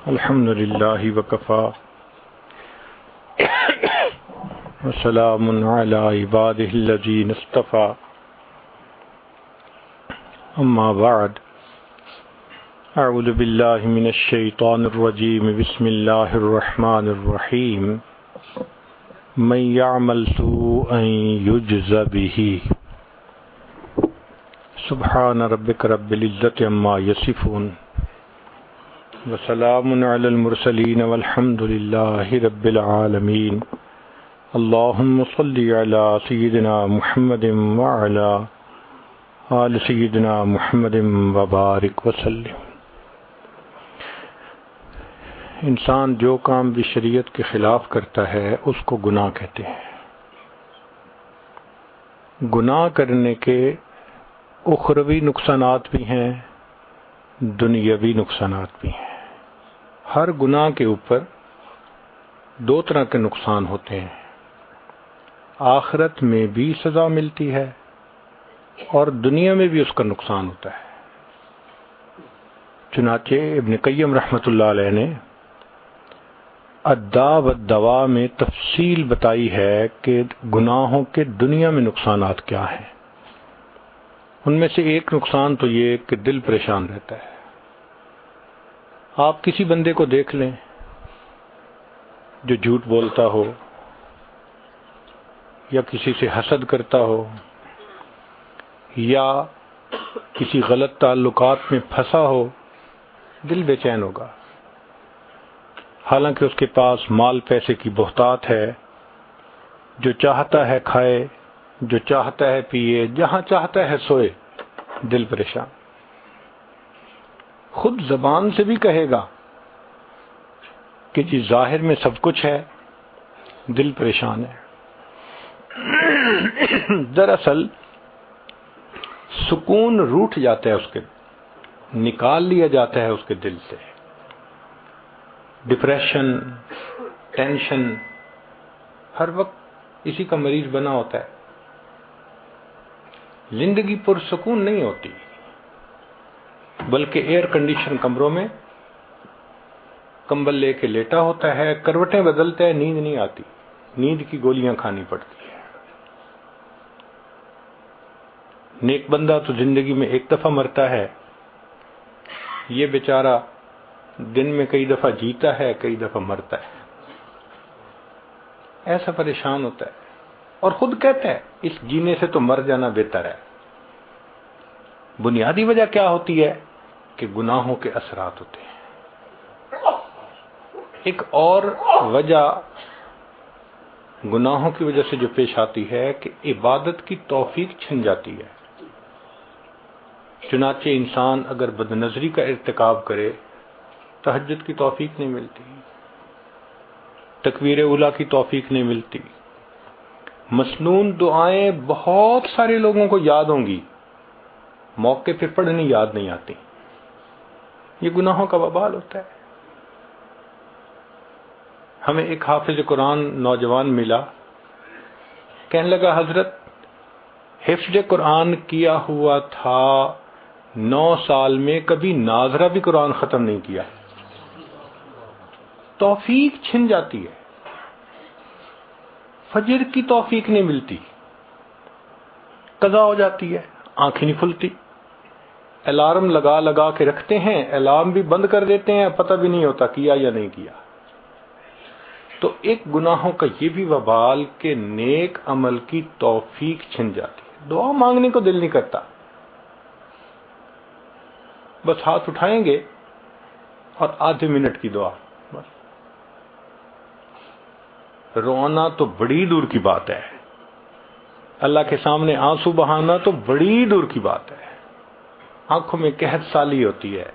الحمد للہ وکفا وسلام علی عبادہ الذین اصطفى اما بعد اعوذ باللہ من الشیطان الرجیم بسم اللہ الرحمن الرحیم من یعمل سوءا یجز بہ سبحان ربک رب العزۃ عما یصفون وسلام علی المرسلین والحمد للہ رب العالمین اللہم صلی علی سیدنا محمد وعلی آل سیدنا محمد وبارک وسلم۔ انسان جو کام بھی شریعت کے خلاف کرتا ہے اس کو گناہ کہتے ہیں۔ گناہ کرنے کے اخروی نقصانات بھی ہیں، دنیاوی نقصانات بھی ہیں۔ ہر گناہ کے اوپر دو طرح کے نقصان ہوتے ہیں، آخرت میں بھی سزا ملتی ہے اور دنیا میں بھی اس کا نقصان ہوتا ہے۔ چنانچہ ابن قیم رحمۃ اللہ علیہ نے الداء والدواء میں تفصیل بتائی ہے کہ گناہوں کے دنیا میں نقصانات کیا ہیں۔ ان میں سے ایک نقصان تو یہ کہ دل پریشان رہتا ہے۔ آپ کسی بندے کو دیکھ لیں جو جھوٹ بولتا ہو یا کسی سے حسد کرتا ہو یا کسی غلط تعلقات میں پھنسا ہو، دل بے چین ہوگا۔ حالانکہ اس کے پاس مال پیسے کی بہتات ہے، جو چاہتا ہے کھائے، جو چاہتا ہے پیے، جہاں چاہتا ہے سوئے، دل پریشان۔ خود زبان سے بھی کہے گا کہ جی ظاہر میں سب کچھ ہے، دل پریشان ہے۔ دراصل سکون روٹھ جاتا ہے، اس کے نکال لیا جاتا ہے اس کے دل سے۔ ڈپریشن، ٹینشن، ہر وقت اسی کا مریض بنا ہوتا ہے۔ زندگی پرسکون نہیں ہوتی، بلکہ ایئر کنڈیشن کمروں میں کمبل لے کے لیٹا ہوتا ہے، کروٹیں بدلتا ہے، نیند نہیں آتی، نیند کی گولیاں کھانی پڑتی ہے۔ نیک بندہ تو زندگی میں ایک دفعہ مرتا ہے، یہ بیچارہ دن میں کئی دفعہ جیتا ہے، کئی دفعہ مرتا ہے، ایسا پریشان ہوتا ہے اور خود کہتا ہے اس جینے سے تو مر جانا بہتر ہے۔ بنیادی وجہ کیا ہوتی ہے کہ گناہوں کے اثرات ہوتے ہیں۔ ایک اور وجہ گناہوں کی وجہ سے جو پیش آتی ہے کہ عبادت کی توفیق چھن جاتی ہے۔ چنانچہ انسان اگر بدنظری کا ارتکاب کرے، تہجد کی توفیق نہیں ملتی، تکبیر اولیٰ کی توفیق نہیں ملتی، مسنون دعائیں بہت سارے لوگوں کو یاد ہوں گی، موقع پہ پڑھنی یاد نہیں آتی۔ یہ گناہوں کا وبال ہوتا ہے۔ ہمیں ایک حافظ قرآن نوجوان ملا، کہنے لگا حضرت حفظ قرآن کیا ہوا تھا 9 سال میں، کبھی ناظرہ بھی قرآن ختم نہیں کیا۔ توفیق چھن جاتی ہے، فجر کی توفیق نہیں ملتی، قضا ہو جاتی ہے، آنکھیں نہیں کھلتی، الارم لگا لگا کے رکھتے ہیں، الارم بھی بند کر دیتے ہیں، پتہ بھی نہیں ہوتا کیا یا نہیں کیا۔ تو ایک گناہوں کا یہ بھی وبال کہ نیک عمل کی توفیق چھن جاتی ہے، دعا مانگنے کو دل نہیں کرتا، بس ہاتھ اٹھائیں گے اور آدھے منٹ کی دعا، بس۔ رونا تو بڑی دور کی بات ہے، اللہ کے سامنے آنسو بہانا تو بڑی دور کی بات ہے۔ آنکھوں میں قحط سالی ہوتی ہے،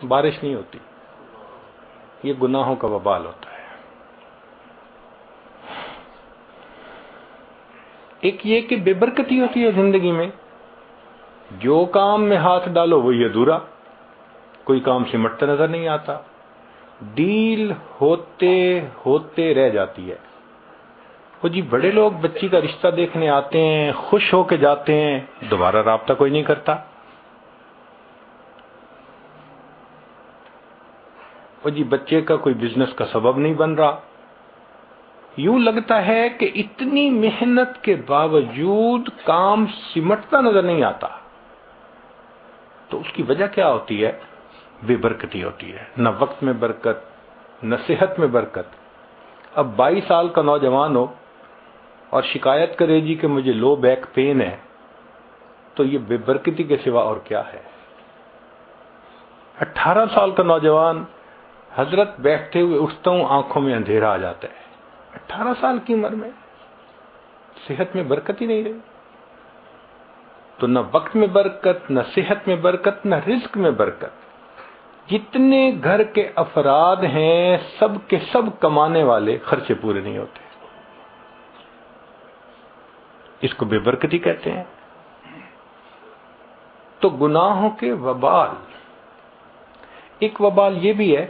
بارش نہیں ہوتی، یہ گناہوں کا وبال ہوتا ہے۔ ایک یہ کہ بے برکتی ہوتی ہے زندگی میں، جو کام میں ہاتھ ڈالو وہی ادھورا، کوئی کام سمٹتا نظر نہیں آتا، ڈیل ہوتے ہوتے رہ جاتی ہے۔ وہ جی بڑے لوگ بچی کا رشتہ دیکھنے آتے ہیں، خوش ہو کے جاتے ہیں، دوبارہ رابطہ کوئی نہیں کرتا۔ وہ جی بچے کا کوئی بزنس کا سبب نہیں بن رہا. یوں لگتا ہے کہ اتنی محنت کے باوجود کام سمٹتا نظر نہیں آتا. تو اس کی وجہ کیا ہوتی ہے؟ بے برکتی ہوتی ہے. نہ وقت میں برکت، نہ صحت میں برکت. اب 22 سال کا نوجوان ہو اور شکایت کرے جی کہ مجھے لو بیک پین ہے، تو یہ بے برکتی کے سوا اور کیا ہے؟ 18 سال کا نوجوان، حضرت بیٹھتے ہوئے اٹھتا ہوں آنکھوں میں اندھیرا آ جاتا ہے. 18 سال کی عمر میں صحت میں برکت ہی نہیں رہی. تو نہ وقت میں برکت، نہ صحت میں برکت، نہ رزق میں برکت. جتنے گھر کے افراد ہیں سب کے سب کمانے والے، خرچے پورے نہیں ہوتے. اس کو بے برکتی کہتے ہیں. تو گناہوں کے وبال، ایک وبال یہ بھی ہے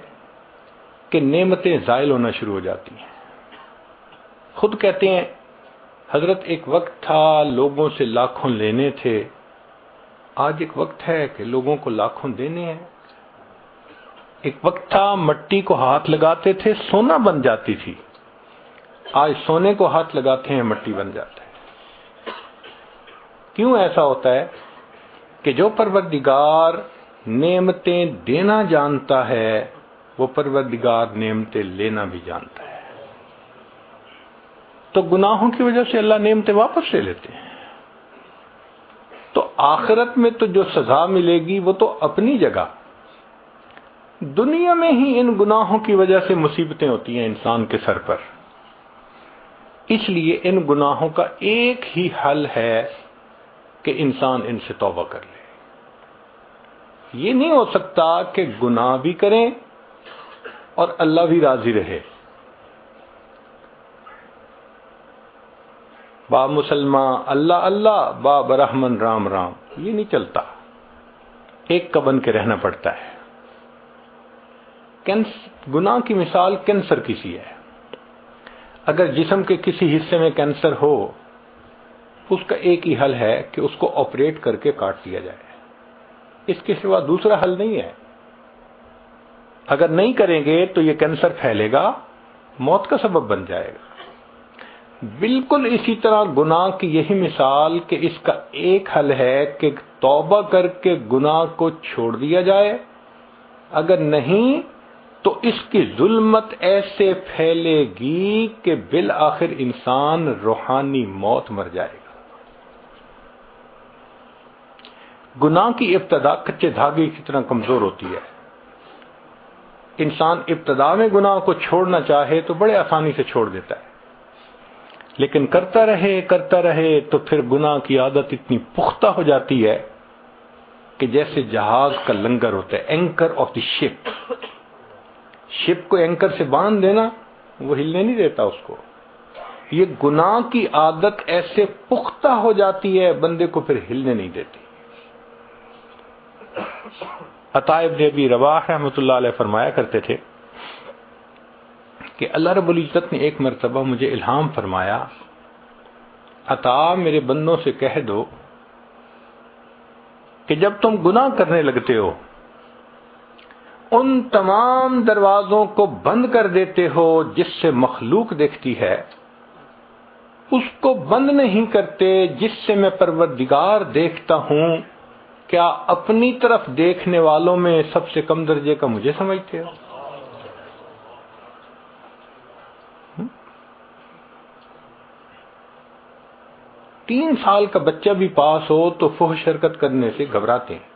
کہ نعمتیں زائل ہونا شروع ہو جاتی ہیں. خود کہتے ہیں حضرت ایک وقت تھا لوگوں سے لاکھوں لینے تھے، آج ایک وقت ہے کہ لوگوں کو لاکھوں دینے ہیں. ایک وقت تھا مٹی کو ہاتھ لگاتے تھے سونا بن جاتی تھی، آج سونے کو ہاتھ لگاتے ہیں مٹی بن جاتا ہے. کیوں ایسا ہوتا ہے؟ کہ جو پروردگار نعمتیں دینا جانتا ہے وہ پروردگار نعمتیں لینا بھی جانتا ہے. تو گناہوں کی وجہ سے اللہ نعمتیں واپس لے لیتے ہیں. تو آخرت میں تو جو سزا ملے گی وہ تو اپنی جگہ، دنیا میں ہی ان گناہوں کی وجہ سے مصیبتیں ہوتی ہیں انسان کے سر پر. اس لیے ان گناہوں کا ایک ہی حل ہے کہ انسان ان سے توبہ کر لے. یہ نہیں ہو سکتا کہ گناہ بھی کریں اور اللہ بھی راضی رہے. با مسلمان اللہ اللہ، با برحمن رام رام، یہ نہیں چلتا. ایک کا بن کے رہنا پڑتا ہے. گناہ کی مثال کینسر کی سی ہے. اگر جسم کے کسی حصے میں کینسر ہو، اس کا ایک ہی حل ہے کہ اس کو آپریٹ کر کے کاٹ دیا جائے. اس کے سوا دوسرا حل نہیں ہے. اگر نہیں کریں گے تو یہ کینسر پھیلے گا، موت کا سبب بن جائے گا. بالکل اسی طرح گناہ کی یہی مثال کہ اس کا ایک حل ہے کہ توبہ کر کے گناہ کو چھوڑ دیا جائے. اگر نہیں تو اس کی ظلمت ایسے پھیلے گی کہ بالآخر انسان روحانی موت مر جائے گا. گناہ کی ابتدا کچے دھاگے کی طرح کمزور ہوتی ہے. انسان ابتدا میں گناہ کو چھوڑنا چاہے تو بڑے آسانی سے چھوڑ دیتا ہے، لیکن کرتا رہے تو پھر گناہ کی عادت اتنی پختہ ہو جاتی ہے کہ جیسے جہاز کا لنگر ہوتا ہے، اینکر آف دی شپ. شپ کو اینکر سے باندھ دینا، وہ ہلنے نہیں دیتا اس کو. یہ گناہ کی عادت ایسے پختہ ہو جاتی ہے بندے کو پھر ہلنے نہیں دیتی. عطا ابن ابی رواح رحمۃ اللہ علیہ فرمایا کرتے تھے کہ اللہ رب العزت نے ایک مرتبہ مجھے الہام فرمایا، عطا میرے بندوں سے کہہ دو کہ جب تم گناہ کرنے لگتے ہو ان تمام دروازوں کو بند کر دیتے ہو جس سے مخلوق دیکھتی ہے، اس کو بند نہیں کرتے جس سے میں پروردگار دیکھتا ہوں. کیا اپنی طرف دیکھنے والوں میں سب سے کم درجے کا مجھے سمجھتے ہو؟ 3 سال کا بچہ بھی پاس ہو تو فحش حرکت کرنے سے گھبراتے ہیں،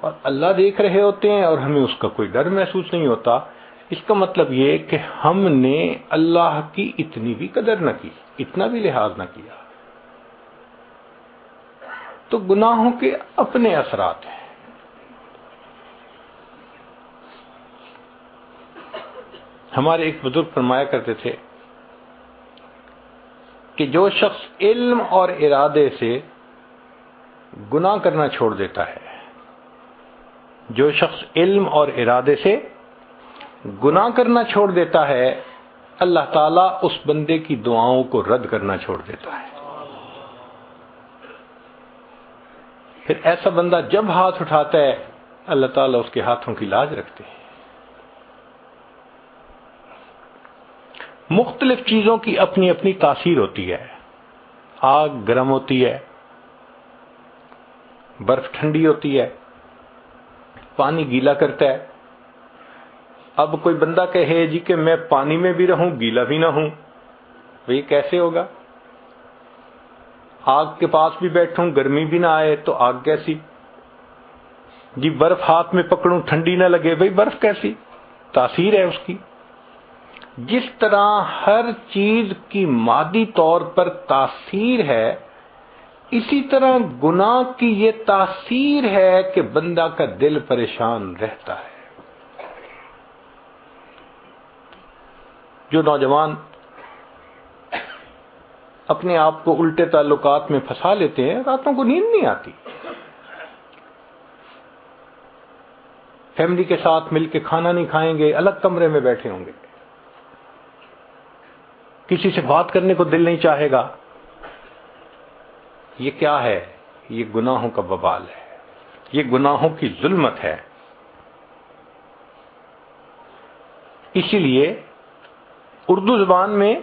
اور اللہ دیکھ رہے ہوتے ہیں اور ہمیں اس کا کوئی ڈر محسوس نہیں ہوتا. اس کا مطلب یہ کہ ہم نے اللہ کی اتنی بھی قدر نہ کی، اتنا بھی لحاظ نہ کیا. تو گناہوں کے اپنے اثرات ہیں. ہمارے ایک بزرگ فرمایا کرتے تھے کہ جو شخص علم اور ارادے سے گناہ کرنا چھوڑ دیتا ہے، جو شخص علم اور ارادے سے گناہ کرنا چھوڑ دیتا ہے، اللہ تعالیٰ اس بندے کی دعاؤں کو رد کرنا چھوڑ دیتا ہے. پھر ایسا بندہ جب ہاتھ اٹھاتا ہے اللہ تعالیٰ اس کے ہاتھوں کی لاج رکھتے ہیں. مختلف چیزوں کی اپنی اپنی تاثیر ہوتی ہے. آگ گرم ہوتی ہے، برف ٹھنڈی ہوتی ہے، پانی گیلا کرتا ہے. اب کوئی بندہ کہے جی کہ میں پانی میں بھی رہوں گیلا بھی نہ ہوں، وہ یہ کیسے ہوگا؟ آگ کے پاس بھی بیٹھوں گرمی بھی نہ آئے تو آگ کیسی؟ جی برف ہاتھ میں پکڑوں ٹھنڈی نہ لگے، بھئی برف کیسی؟ تاثیر ہے اس کی. جس طرح ہر چیز کی مادی طور پر تاثیر ہے، اسی طرح گناہ کی یہ تاثیر ہے کہ بندہ کا دل پریشان رہتا ہے. جو نوجوان اپنے آپ کو الٹے تعلقات میں پھنسا لیتے ہیں، راتوں کو نیند نہیں آتی. فیملی کے ساتھ مل کے کھانا نہیں کھائیں گے، الگ کمرے میں بیٹھے ہوں گے، کسی سے بات کرنے کو دل نہیں چاہے گا. یہ کیا ہے؟ یہ گناہوں کا وبال ہے، یہ گناہوں کی ظلمت ہے. اسی لیے اردو زبان میں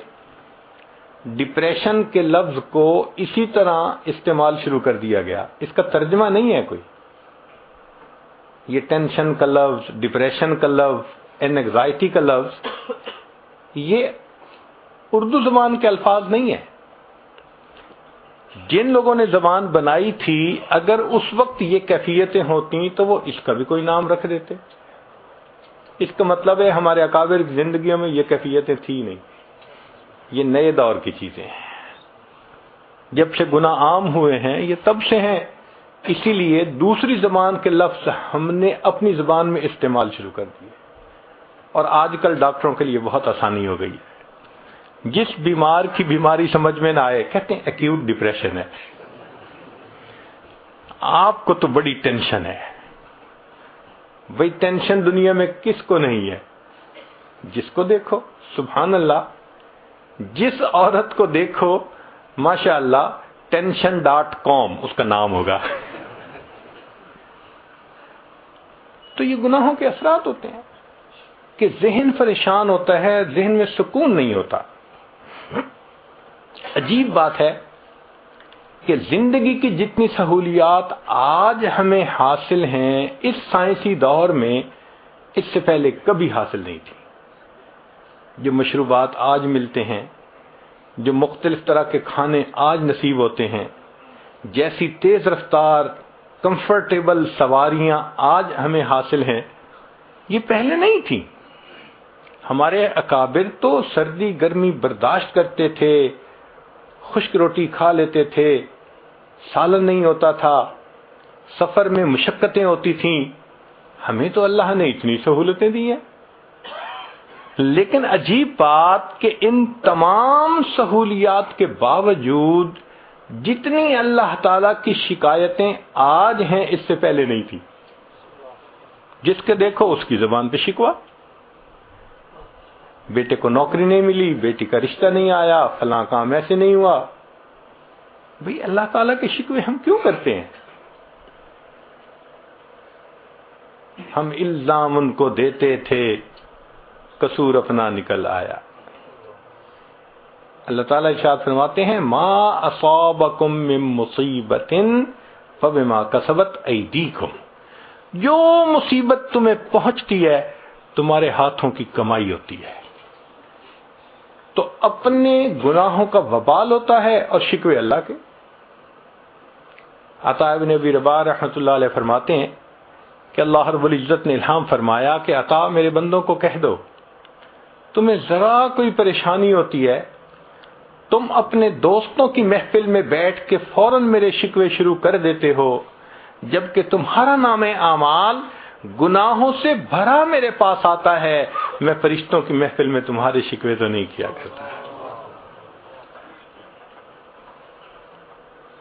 ڈپریشن کے لفظ کو اسی طرح استعمال شروع کر دیا گیا. اس کا ترجمہ نہیں ہے کوئی. یہ ٹینشن کا لفظ، ڈپریشن کا لفظ، اینگزائٹی کا لفظ، یہ اردو زبان کے الفاظ نہیں ہیں. جن لوگوں نے زبان بنائی تھی، اگر اس وقت یہ کیفیتیں ہوتی تو وہ اس کا بھی کوئی نام رکھ دیتے. اس کا مطلب ہے ہمارے اکابر کی زندگیوں میں یہ کیفیتیں تھی نہیں، یہ نئے دور کی چیزیں ہیں. جب سے گناہ عام ہوئے ہیں یہ تب سے ہیں. اسی لیے دوسری زبان کے لفظ ہم نے اپنی زبان میں استعمال شروع کر دیے. اور آج کل ڈاکٹروں کے لیے بہت آسانی ہو گئی ہے. جس بیمار کی بیماری سمجھ میں نہ آئے کہتے ہیں ایکیوٹ ڈپریشن ہے. آپ کو تو بڑی ٹینشن ہے. بھئی ٹینشن دنیا میں کس کو نہیں ہے؟ جس کو دیکھو. سبحان اللہ، جس عورت کو دیکھو ماشاءاللہ tension.com اس کا نام ہوگا. تو یہ گناہوں کے اثرات ہوتے ہیں کہ ذہن پریشان ہوتا ہے، ذہن میں سکون نہیں ہوتا. عجیب بات ہے کہ زندگی کی جتنی سہولیات آج ہمیں حاصل ہیں اس سائنسی دور میں، اس سے پہلے کبھی حاصل نہیں تھی. جو مشروبات آج ملتے ہیں، جو مختلف طرح کے کھانے آج نصیب ہوتے ہیں، جیسی تیز رفتار کمفرٹیبل سواریاں آج ہمیں حاصل ہیں، یہ پہلے نہیں تھی. ہمارے اکابر تو سردی گرمی برداشت کرتے تھے، خشک روٹی کھا لیتے تھے، سالن نہیں ہوتا تھا، سفر میں مشقتیں ہوتی تھیں. ہمیں تو اللہ نے اتنی سہولتیں دی ہیں. لیکن عجیب بات کہ ان تمام سہولیات کے باوجود جتنی اللہ تعالیٰ کی شکایتیں آج ہیں اس سے پہلے نہیں تھی. جس کے دیکھو اس کی زبان پہ شکوہ. بیٹے کو نوکری نہیں ملی، بیٹی کا رشتہ نہیں آیا، فلاں کام ایسے نہیں ہوا. بھئی اللہ تعالیٰ کے شکوے ہم کیوں کرتے ہیں؟ ہم الزام ان کو دیتے تھے، قصور اپنا نکل آیا. اللہ تعالیٰ ارشاد فرماتے ہیں ما اصابکم من مصیبت فبما کسبت ایدیکم. جو مصیبت تمہیں پہنچتی ہے تمہارے ہاتھوں کی کمائی ہوتی ہے. تو اپنے گناہوں کا وبال ہوتا ہے اور شکوے اللہ کے. عطا ابن ابی رباح رحمۃ اللہ علیہ فرماتے ہیں کہ اللہ رب العزت نے الہام فرمایا کہ عطا میرے بندوں کو کہہ دو، تمہیں ذرا کوئی پریشانی ہوتی ہے تم اپنے دوستوں کی محفل میں بیٹھ کے فوراً میرے شکوے شروع کر دیتے ہو، جبکہ تمہارا نام اعمال گناہوں سے بھرا میرے پاس آتا ہے. میں فرشتوں کی محفل میں تمہارے شکوے تو نہیں کیا کرتا.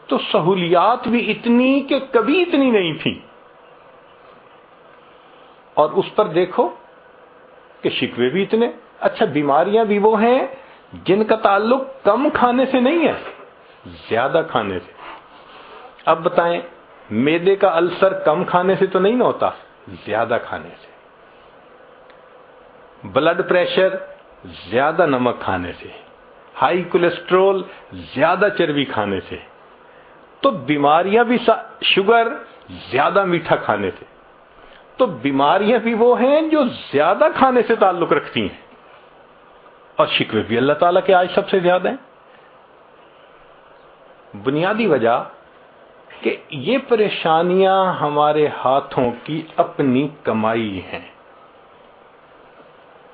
تو سہولیات بھی اتنی کہ کبھی اتنی نہیں تھی، اور اس پر دیکھو کہ شکوے بھی اتنے. اچھا بیماریاں بھی وہ ہیں جن کا تعلق کم کھانے سے نہیں ہے، زیادہ کھانے سے. اب بتائیں معدے کا السر کم کھانے سے تو نہیں نہ ہوتا، زیادہ کھانے سے. بلڈ پریشر زیادہ نمک کھانے سے، ہائی کولیسٹرول زیادہ چربی کھانے سے، تو بیماریاں بھی شوگر زیادہ میٹھا کھانے سے، تو بیماریاں بھی وہ ہیں جو زیادہ کھانے سے تعلق رکھتی ہیں، اور شکوے بھی اللہ تعالیٰ کے آج سب سے زیادہ ہیں۔ بنیادی وجہ کہ یہ پریشانیاں ہمارے ہاتھوں کی اپنی کمائی ہیں۔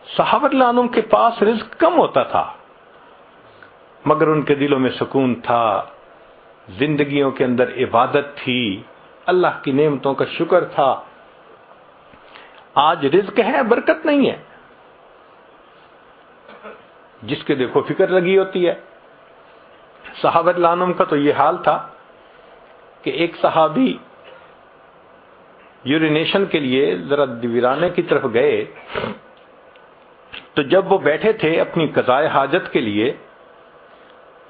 صحابہ رضی اللہ عنہم کے پاس رزق کم ہوتا تھا، مگر ان کے دلوں میں سکون تھا، زندگیوں کے اندر عبادت تھی، اللہ کی نعمتوں کا شکر تھا۔ آج رزق ہے، برکت نہیں ہے، جس کے دیکھو فکر لگی ہوتی ہے۔ صحابہ رضی اللہ عنہم کا تو یہ حال تھا کہ ایک صحابی یورینیشن کے لیے ذرا ویرانے کی طرف گئے، تو جب وہ بیٹھے تھے اپنی قضائے حاجت کے لیے،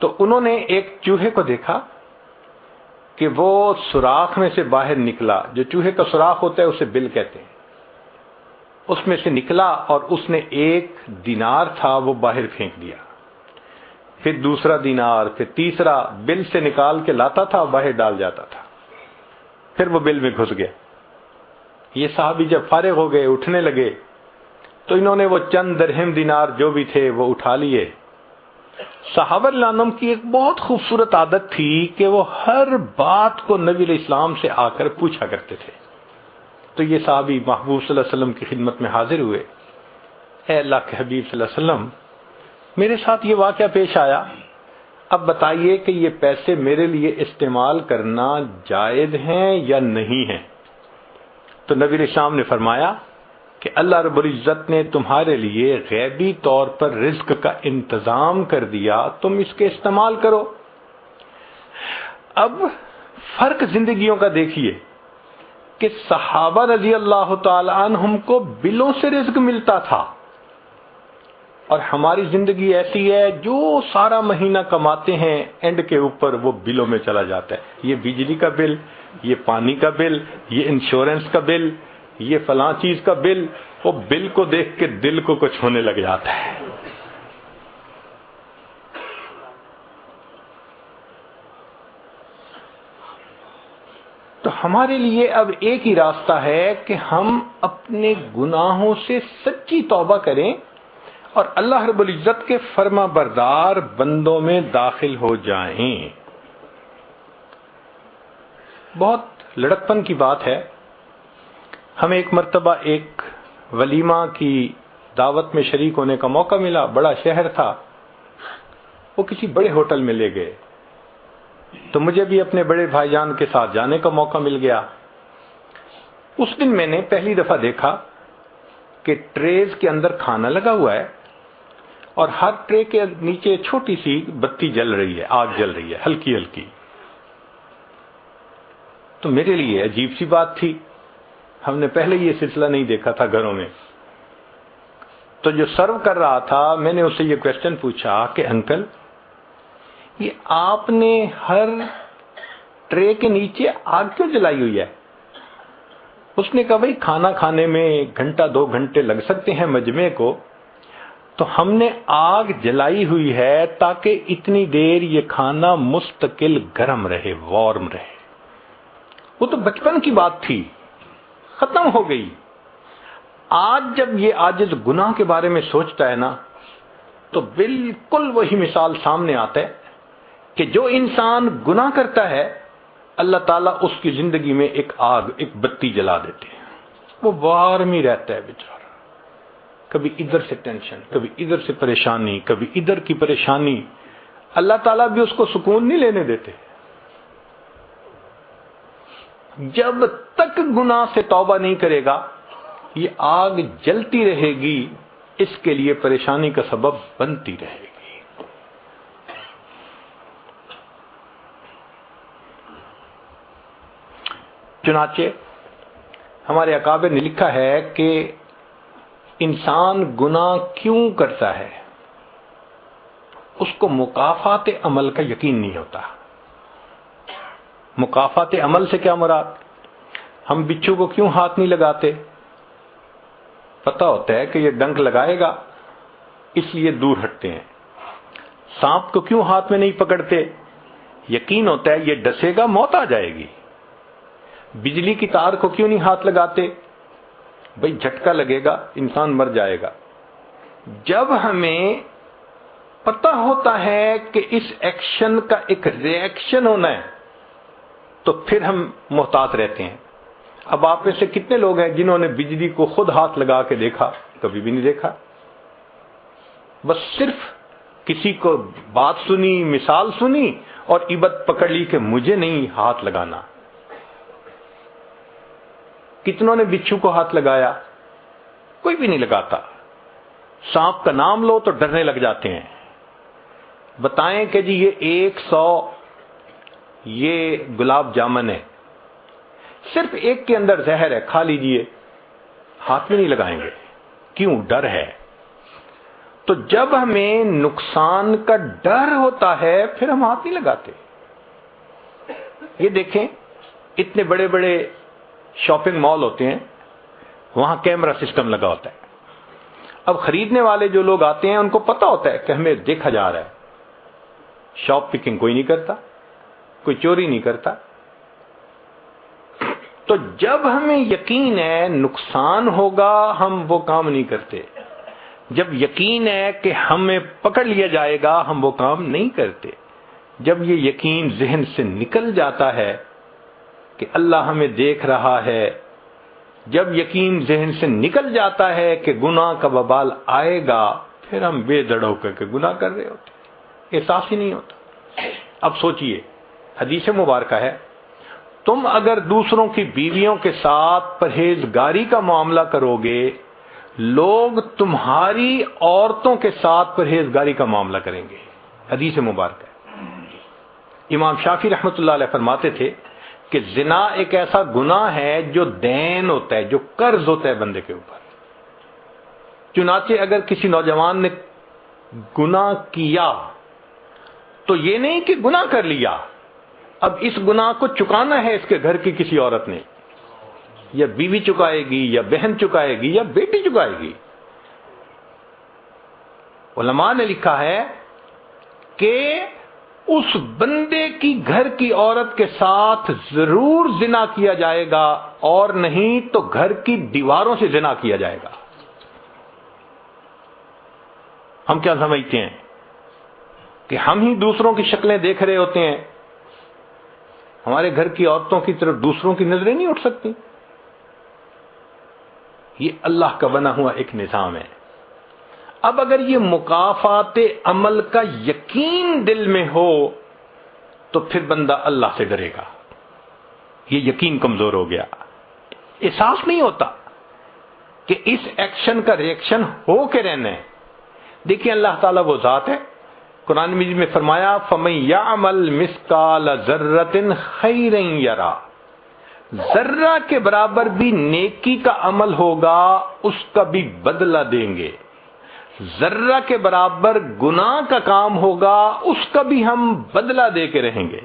تو انہوں نے ایک چوہے کو دیکھا کہ وہ سوراخ میں سے باہر نکلا۔ جو چوہے کا سوراخ ہوتا ہے اسے بل کہتے ہیں، اس میں سے نکلا اور اس نے 1 دینار تھا وہ باہر پھینک دیا، پھر دوسرا دینار، پھر تیسرا، بل سے نکال کے لاتا تھا اور باہر ڈال جاتا تھا، پھر وہ بل میں گھس گیا۔ یہ صحابی جب فارغ ہو گئے، اٹھنے لگے، تو انہوں نے وہ چند درہم دینار جو بھی تھے وہ اٹھا لیے۔ صحابہ رضی اللہ عنہم کی ایک بہت خوبصورت عادت تھی کہ وہ ہر بات کو نبی علیہ السلام سے آ کر پوچھا کرتے تھے۔ تو یہ صحابی محبوب صلی اللہ علیہ وسلم کی خدمت میں حاضر ہوئے، اے اللہ کے حبیب صلی اللہ علیہ وسلم، میرے ساتھ یہ واقعہ پیش آیا، اب بتائیے کہ یہ پیسے میرے لیے استعمال کرنا جائز ہیں یا نہیں ہیں؟ تو نبی علیہ السلام نے فرمایا کہ اللہ رب العزت نے تمہارے لیے غیبی طور پر رزق کا انتظام کر دیا، تم اس کے استعمال کرو۔ اب فرق زندگیوں کا دیکھیے کہ صحابہ رضی اللہ تعالی عنہم کو بلوں سے رزق ملتا تھا، اور ہماری زندگی ایسی ہے جو سارا مہینہ کماتے ہیں اینڈ کے اوپر وہ بلوں میں چلا جاتا ہے۔ یہ بجلی کا بل، یہ پانی کا بل، یہ انشورنس کا بل، یہ فلاں چیز کا بل، وہ بل کو دیکھ کے دل کو کچھ ہونے لگ جاتا ہے۔ تو ہمارے لیے اب ایک ہی راستہ ہے کہ ہم اپنے گناہوں سے سچی توبہ کریں اور اللہ رب العزت کے فرما بردار بندوں میں داخل ہو جائیں۔ بہت لڑکپن کی بات ہے، ہمیں ایک مرتبہ ایک ولیمہ کی دعوت میں شریک ہونے کا موقع ملا۔ بڑا شہر تھا، وہ کسی بڑے ہوٹل میں لے گئے، تو مجھے بھی اپنے بڑے بھائی جان کے ساتھ جانے کا موقع مل گیا۔ اس دن میں نے پہلی دفعہ دیکھا کہ ٹریز کے اندر کھانا لگا ہوا ہے، اور ہر ٹرے کے نیچے چھوٹی سی بتی جل رہی ہے، آگ جل رہی ہے ہلکی ہلکی۔ تو میرے لیے عجیب سی بات تھی، ہم نے پہلے یہ سلسلہ نہیں دیکھا تھا گھروں میں۔ تو جو سرو کر رہا تھا، میں نے اس سے یہ کویسچن پوچھا کہ انکل، یہ آپ نے ہر ٹرے کے نیچے آگ کیوں جلائی ہوئی ہے؟ اس نے کہا بھائی کھانا کھانے میں 1-2 گھنٹے لگ سکتے ہیں مجمع کو، تو ہم نے آگ جلائی ہوئی ہے تاکہ اتنی دیر یہ کھانا مستقل گرم رہے، وارم رہے۔ وہ تو بچپن کی بات تھی، ختم ہو گئی۔ آج جب یہ عاجز گناہ کے بارے میں سوچتا ہے نا، تو بالکل وہی مثال سامنے آتا ہے کہ جو انسان گناہ کرتا ہے، اللہ تعالیٰ اس کی زندگی میں ایک آگ، ایک بتی جلا دیتے ہیں، وہ وارم ہی رہتا ہے بیچارہ، کبھی ادھر سے ٹینشن، کبھی ادھر سے پریشانی، کبھی ادھر کی پریشانی۔ اللہ تعالیٰ بھی اس کو سکون نہیں لینے دیتے۔ جب تک گناہ سے توبہ نہیں کرے گا، یہ آگ جلتی رہے گی، اس کے لیے پریشانی کا سبب بنتی رہے گی۔ چنانچہ ہمارے اکابر نے لکھا ہے کہ انسان گناہ کیوں کرتا ہے؟ اس کو مکافات عمل کا یقین نہیں ہوتا۔ مکافات عمل سے کیا مراد؟ ہم بچھو کو کیوں ہاتھ نہیں لگاتے؟ پتہ ہوتا ہے کہ یہ ڈنک لگائے گا اس لیے دور ہٹتے ہیں. سانپ کو کیوں ہاتھ میں نہیں پکڑتے؟ یقین ہوتا ہے یہ ڈسے گا موت آ جائے گی. بجلی کی تار کو کیوں نہیں ہاتھ لگاتے؟ بھئی جھٹکا لگے گا انسان مر جائے گا. جب ہمیں پتہ ہوتا ہے کہ اس ایکشن کا ایک ری ایکشن ہونا ہے تو پھر ہم محتاط رہتے ہیں. اب آپ میں سے کتنے لوگ ہیں جنہوں نے بجلی کو خود ہاتھ لگا کے دیکھا؟ کبھی بھی نہیں دیکھا. بس صرف کسی کو بات سنی، مثال سنی اور عبادت پکڑ لی کہ مجھے نہیں ہاتھ لگانا. کتنوں نے بچھو کو ہاتھ لگایا؟ کوئی بھی نہیں لگاتا. سانپ کا نام لو تو ڈرنے لگ جاتے ہیں. بتائیں کہ جی یہ 100 یہ گلاب جامن ہے، صرف ایک کے اندر زہر ہے، کھا لیجئے، ہاتھ میں نہیں لگائیں گے. کیوں؟ ڈر ہے. تو جب ہمیں نقصان کا ڈر ہوتا ہے پھر ہم ہاتھ نہیں لگاتے. یہ دیکھیں اتنے بڑے بڑے شاپنگ مال ہوتے ہیں، وہاں کیمرہ سسٹم لگا ہوتا ہے. اب خریدنے والے جو لوگ آتے ہیں ان کو پتا ہوتا ہے کہ ہمیں دیکھا جا رہا ہے. شاپ پکنگ کوئی نہیں کرتا، کوئی چوری نہیں کرتا. تو جب ہمیں یقین ہے نقصان ہوگا ہم وہ کام نہیں کرتے. جب یقین ہے کہ ہمیں پکڑ لیا جائے گا ہم وہ کام نہیں کرتے. جب یہ یقین ذہن سے نکل جاتا ہے کہ اللہ ہمیں دیکھ رہا ہے، جب یقین ذہن سے نکل جاتا ہے کہ گناہ کا وبال آئے گا، پھر ہم بے دڑ ہو کر کے گناہ کر رہے ہوتے، احساس ہی نہیں ہوتا. اب سوچئے، حدیث مبارکہ ہے تم اگر دوسروں کی بیویوں کے ساتھ پرہیزگاری کا معاملہ کرو گے، لوگ تمہاری عورتوں کے ساتھ پرہیزگاری کا معاملہ کریں گے. حدیث مبارکہ ہے. امام شافعی رحمۃ اللہ علیہ فرماتے تھے کہ زنا ایک ایسا گناہ ہے جو دین ہوتا ہے، جو قرض ہوتا ہے بندے کے اوپر. چنانچہ اگر کسی نوجوان نے گناہ کیا تو یہ نہیں کہ گناہ کر لیا، اب اس گناہ کو چکانا ہے اس کے گھر کی کسی عورت نے، یا بیوی چکائے گی یا بہن چکائے گی یا بیٹی چکائے گی. علماء نے لکھا ہے کہ اس بندے کی گھر کی عورت کے ساتھ ضرور زنا کیا جائے گا، اور نہیں تو گھر کی دیواروں سے زنا کیا جائے گا. ہم کیا سمجھتے ہیں کہ ہم ہی دوسروں کی شکلیں دیکھ رہے ہوتے ہیں، ہمارے گھر کی عورتوں کی طرف دوسروں کی نظریں نہیں اٹھ سکتی. یہ اللہ کا بنا ہوا ایک نظام ہے. اب اگر یہ مکافات عمل کا یقین دل میں ہو تو پھر بندہ اللہ سے ڈرے گا. یہ یقین کمزور ہو گیا، احساس نہیں ہوتا کہ اس ایکشن کا ریئیکشن ہو کے رہنا ہے. دیکھیں اللہ تعالیٰ وہ ذات ہے، قرآن مجید میں فرمایا فَمَن يَعْمَلْ مِثْقَالَ ذَرَّةٍ خَيْرًا يَرَهُ، ذرہ کے برابر بھی نیکی کا عمل ہوگا اس کا بھی بدلہ دیں گے. ذرہ کے برابر گناہ کا کام ہوگا اس کا بھی ہم بدلہ دے کے رہیں گے.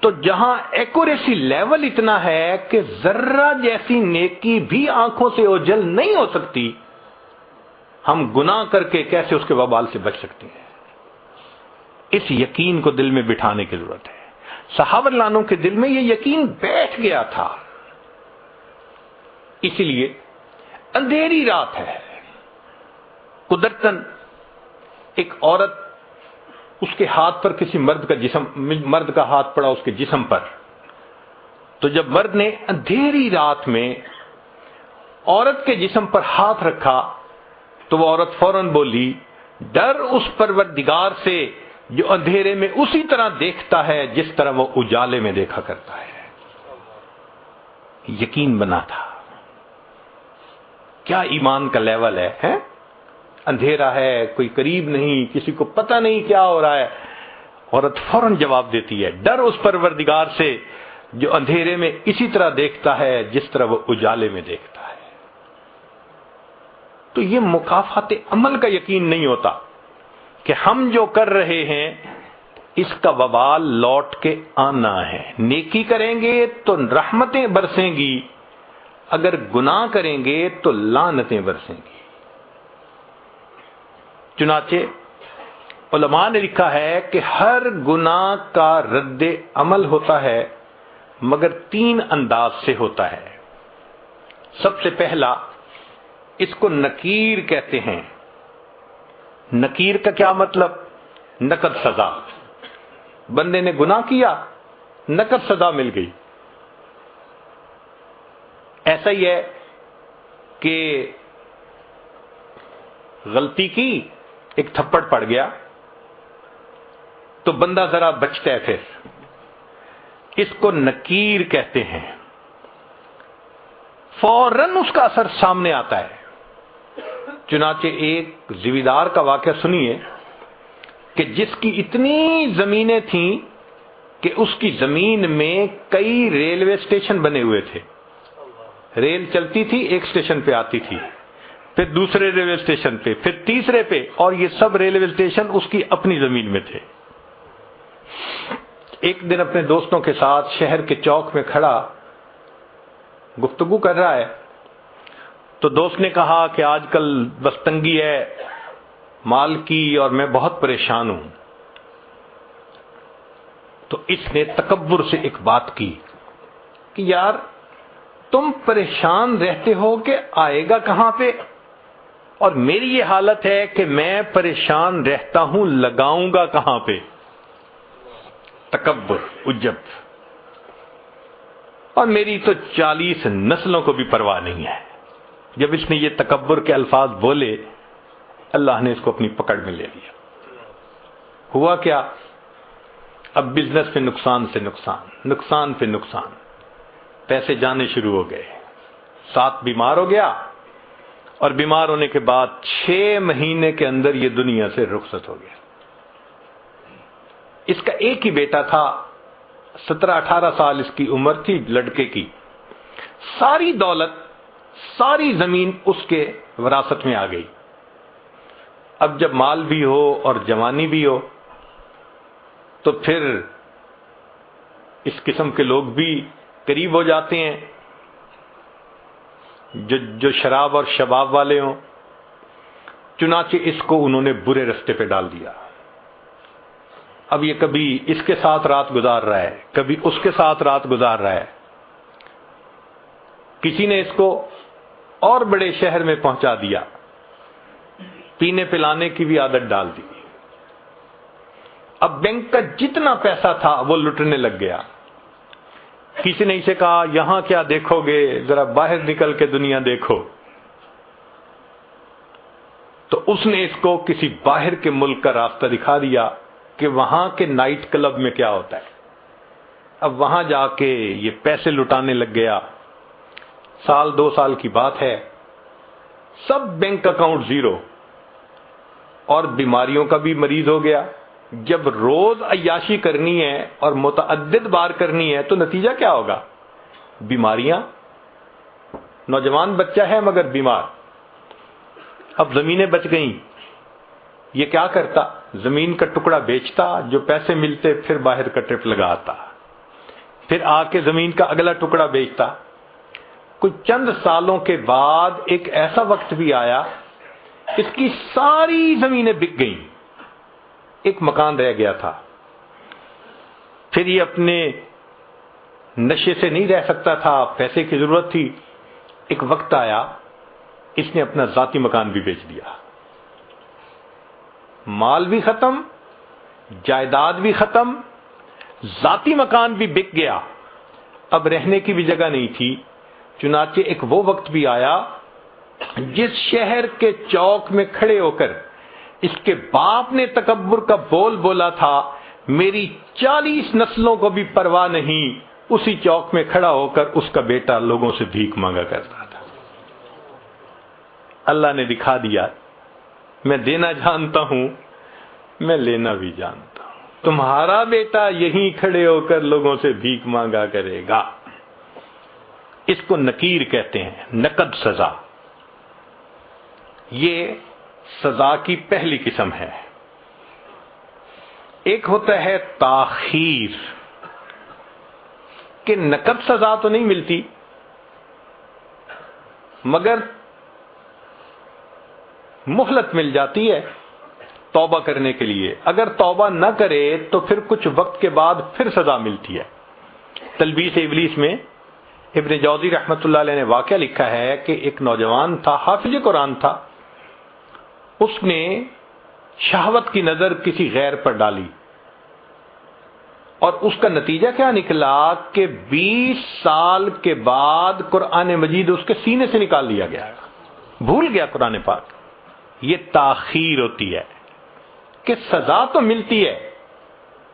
تو جہاں ایکوریسی لیول اتنا ہے کہ ذرہ جیسی نیکی بھی آنکھوں سے اوجھل نہیں ہو سکتی، ہم گناہ کر کے کیسے اس کے وبال سے بچ سکتے ہیں. اس یقین کو دل میں بٹھانے کی ضرورت ہے. صحابہ رضی اللہ عنہم کے دل میں یہ یقین بیٹھ گیا تھا. اسی لیے اندھیری رات ہے، قدرتاً ایک عورت، اس کے ہاتھ پر کسی مرد کا ہاتھ پڑا اس کے جسم پر، تو جب مرد نے اندھیری رات میں عورت کے جسم پر ہاتھ رکھا تو وہ عورت فوراً بولی، ڈر اس پروردگار سے جو اندھیرے میں اسی طرح دیکھتا ہے جس طرح وہ اجالے میں دیکھا کرتا ہے. یقین بنا تھا. کیا ایمان کا لیول ہے. اندھیرا ہے، کوئی قریب نہیں، کسی کو پتہ نہیں کیا ہو رہا ہے، عورت فوراً جواب دیتی ہے، ڈر اس پروردگار سے جو اندھیرے میں اسی طرح دیکھتا ہے جس طرح وہ اجالے میں دیکھتا ہے. تو یہ مکافات عمل کا یقین نہیں ہوتا کہ ہم جو کر رہے ہیں اس کا وبال لوٹ کے آنا ہے. نیکی کریں گے تو رحمتیں برسیں گی، اگر گناہ کریں گے تو لعنتیں برسیں گی. چنانچہ علماء نے لکھا ہے کہ ہر گناہ کا رد عمل ہوتا ہے مگر 3 انداز سے ہوتا ہے. سب سے پہلا اس کو نکیر کہتے ہیں. نکیر کا کیا مطلب؟ نقد سزا. بندے نے گناہ کیا، نقد سزا مل گئی. ایسا ہی ہے کہ غلطی کی، ایک تھپڑ پڑ گیا تو بندہ ذرا بچتا ہے، پھر اس کو نکیر کہتے ہیں. فوراً اس کا اثر سامنے آتا ہے. چنانچہ ایک زمیندار کا واقعہ سنیے کہ جس کی اتنی زمینیں تھیں کہ اس کی زمین میں کئی ریلوے اسٹیشن بنے ہوئے تھے. ریل چلتی تھی، ایک اسٹیشن پہ آتی تھی، پھر دوسرے ریلوے اسٹیشن پہ، پھر تیسرے پہ، اور یہ سب ریلوے اسٹیشن اس کی اپنی زمین میں تھے. ایک دن اپنے دوستوں کے ساتھ شہر کے چوک میں کھڑا گفتگو کر رہا ہے تو دوست نے کہا کہ آج کل بس تنگی ہے مال کی اور میں بہت پریشان ہوں. تو اس نے تکبر سے ایک بات کی کہ یار تم پریشان رہتے ہو کہ آئے گا کہاں پہ، اور میری یہ حالت ہے کہ میں پریشان رہتا ہوں، لگاؤں گا کہاں پہ. تکبر، عجب. اور میری تو 40 نسلوں کو بھی پرواہ نہیں ہے. جب اس نے یہ تکبر کے الفاظ بولے، اللہ نے اس کو اپنی پکڑ میں لے لیا. ہوا کیا؟ اب بزنس پہ نقصان سے نقصان، نقصان پہ نقصان، پیسے جانے شروع ہو گئے. 7 بیمار ہو گیا، اور بیمار ہونے کے بعد 6 مہینے کے اندر یہ دنیا سے رخصت ہو گیا. اس کا ایک ہی بیٹا تھا، 17-18 سال اس کی عمر تھی لڑکے کی. ساری دولت، ساری زمین اس کے وراثت میں آ گئی. اب جب مال بھی ہو اور جوانی بھی ہو تو پھر اس قسم کے لوگ بھی قریب ہو جاتے ہیں جو شراب اور شباب والے ہوں. چنانچہ اس کو انہوں نے برے رستے پہ ڈال دیا. اب یہ کبھی اس کے ساتھ رات گزار رہا ہے، کبھی اس کے ساتھ رات گزار رہا ہے. کسی نے اس کو اور بڑے شہر میں پہنچا دیا، پینے پلانے کی بھی عادت ڈال دی. اب بینک کا جتنا پیسہ تھا وہ لٹنے لگ گیا. کسی نے اسے کہا یہاں کیا دیکھو گے، ذرا باہر نکل کے دنیا دیکھو. تو اس نے اس کو کسی باہر کے ملک کا راستہ دکھا دیا کہ وہاں کے نائٹ کلب میں کیا ہوتا ہے. اب وہاں جا کے یہ پیسے لٹانے لگ گیا. 1-2 سال کی بات ہے، سب بینک اکاؤنٹ زیرو، اور بیماریوں کا بھی مریض ہو گیا. جب روز عیاشی کرنی ہے اور متعدد بار کرنی ہے تو نتیجہ کیا ہوگا؟ بیماریاں. نوجوان بچہ ہے مگر بیمار. اب زمینیں بچ گئیں، یہ کیا کرتا؟ زمین کا ٹکڑا بیچتا، جو پیسے ملتے پھر باہر کا ٹرپ لگاتا، پھر آ کے زمین کا اگلا ٹکڑا بیچتا. کچھ چند سالوں کے بعد ایک ایسا وقت بھی آیا، اس کی ساری زمینیں بک گئیں، ایک مکان رہ گیا تھا. پھر یہ اپنے نشے سے نہیں رہ سکتا تھا، پیسے کی ضرورت تھی. ایک وقت آیا اس نے اپنا ذاتی مکان بھی بیچ دیا. مال بھی ختم، جائیداد بھی ختم، ذاتی مکان بھی بک گیا. اب رہنے کی بھی جگہ نہیں تھی. چنانچہ ایک وہ وقت بھی آیا جس شہر کے چوک میں کھڑے ہو کر اس کے باپ نے تکبر کا بول بولا تھا، میری 40 نسلوں کو بھی پرواہ نہیں، اسی چوک میں کھڑا ہو کر اس کا بیٹا لوگوں سے بھیک مانگا کرتا تھا. اللہ نے دکھا دیا، میں دینا جانتا ہوں، میں لینا بھی جانتا ہوں. تمہارا بیٹا یہیں کھڑے ہو کر لوگوں سے بھیک مانگا کرے گا. اس کو نکیر کہتے ہیں، نقد سزا. یہ سزا کی پہلی قسم ہے. ایک ہوتا ہے تاخیر، کہ نقد سزا تو نہیں ملتی مگر مہلت مل جاتی ہے. توبہ کرنے کے لیے، اگر توبہ نہ کرے تو پھر کچھ وقت کے بعد پھر سزا ملتی ہے۔ تلبیس ابلیس میں ابن جوزی رحمۃ اللہ علیہ نے واقعہ لکھا ہے کہ ایک نوجوان تھا، حافظ قرآن تھا، اس نے شہوت کی نظر کسی غیر پر ڈالی اور اس کا نتیجہ کیا نکلا کہ 20 سال کے بعد قرآن مجید اس کے سینے سے نکال لیا گیا، بھول گیا قرآن پاک۔ یہ تاخیر ہوتی ہے کہ سزا تو ملتی ہے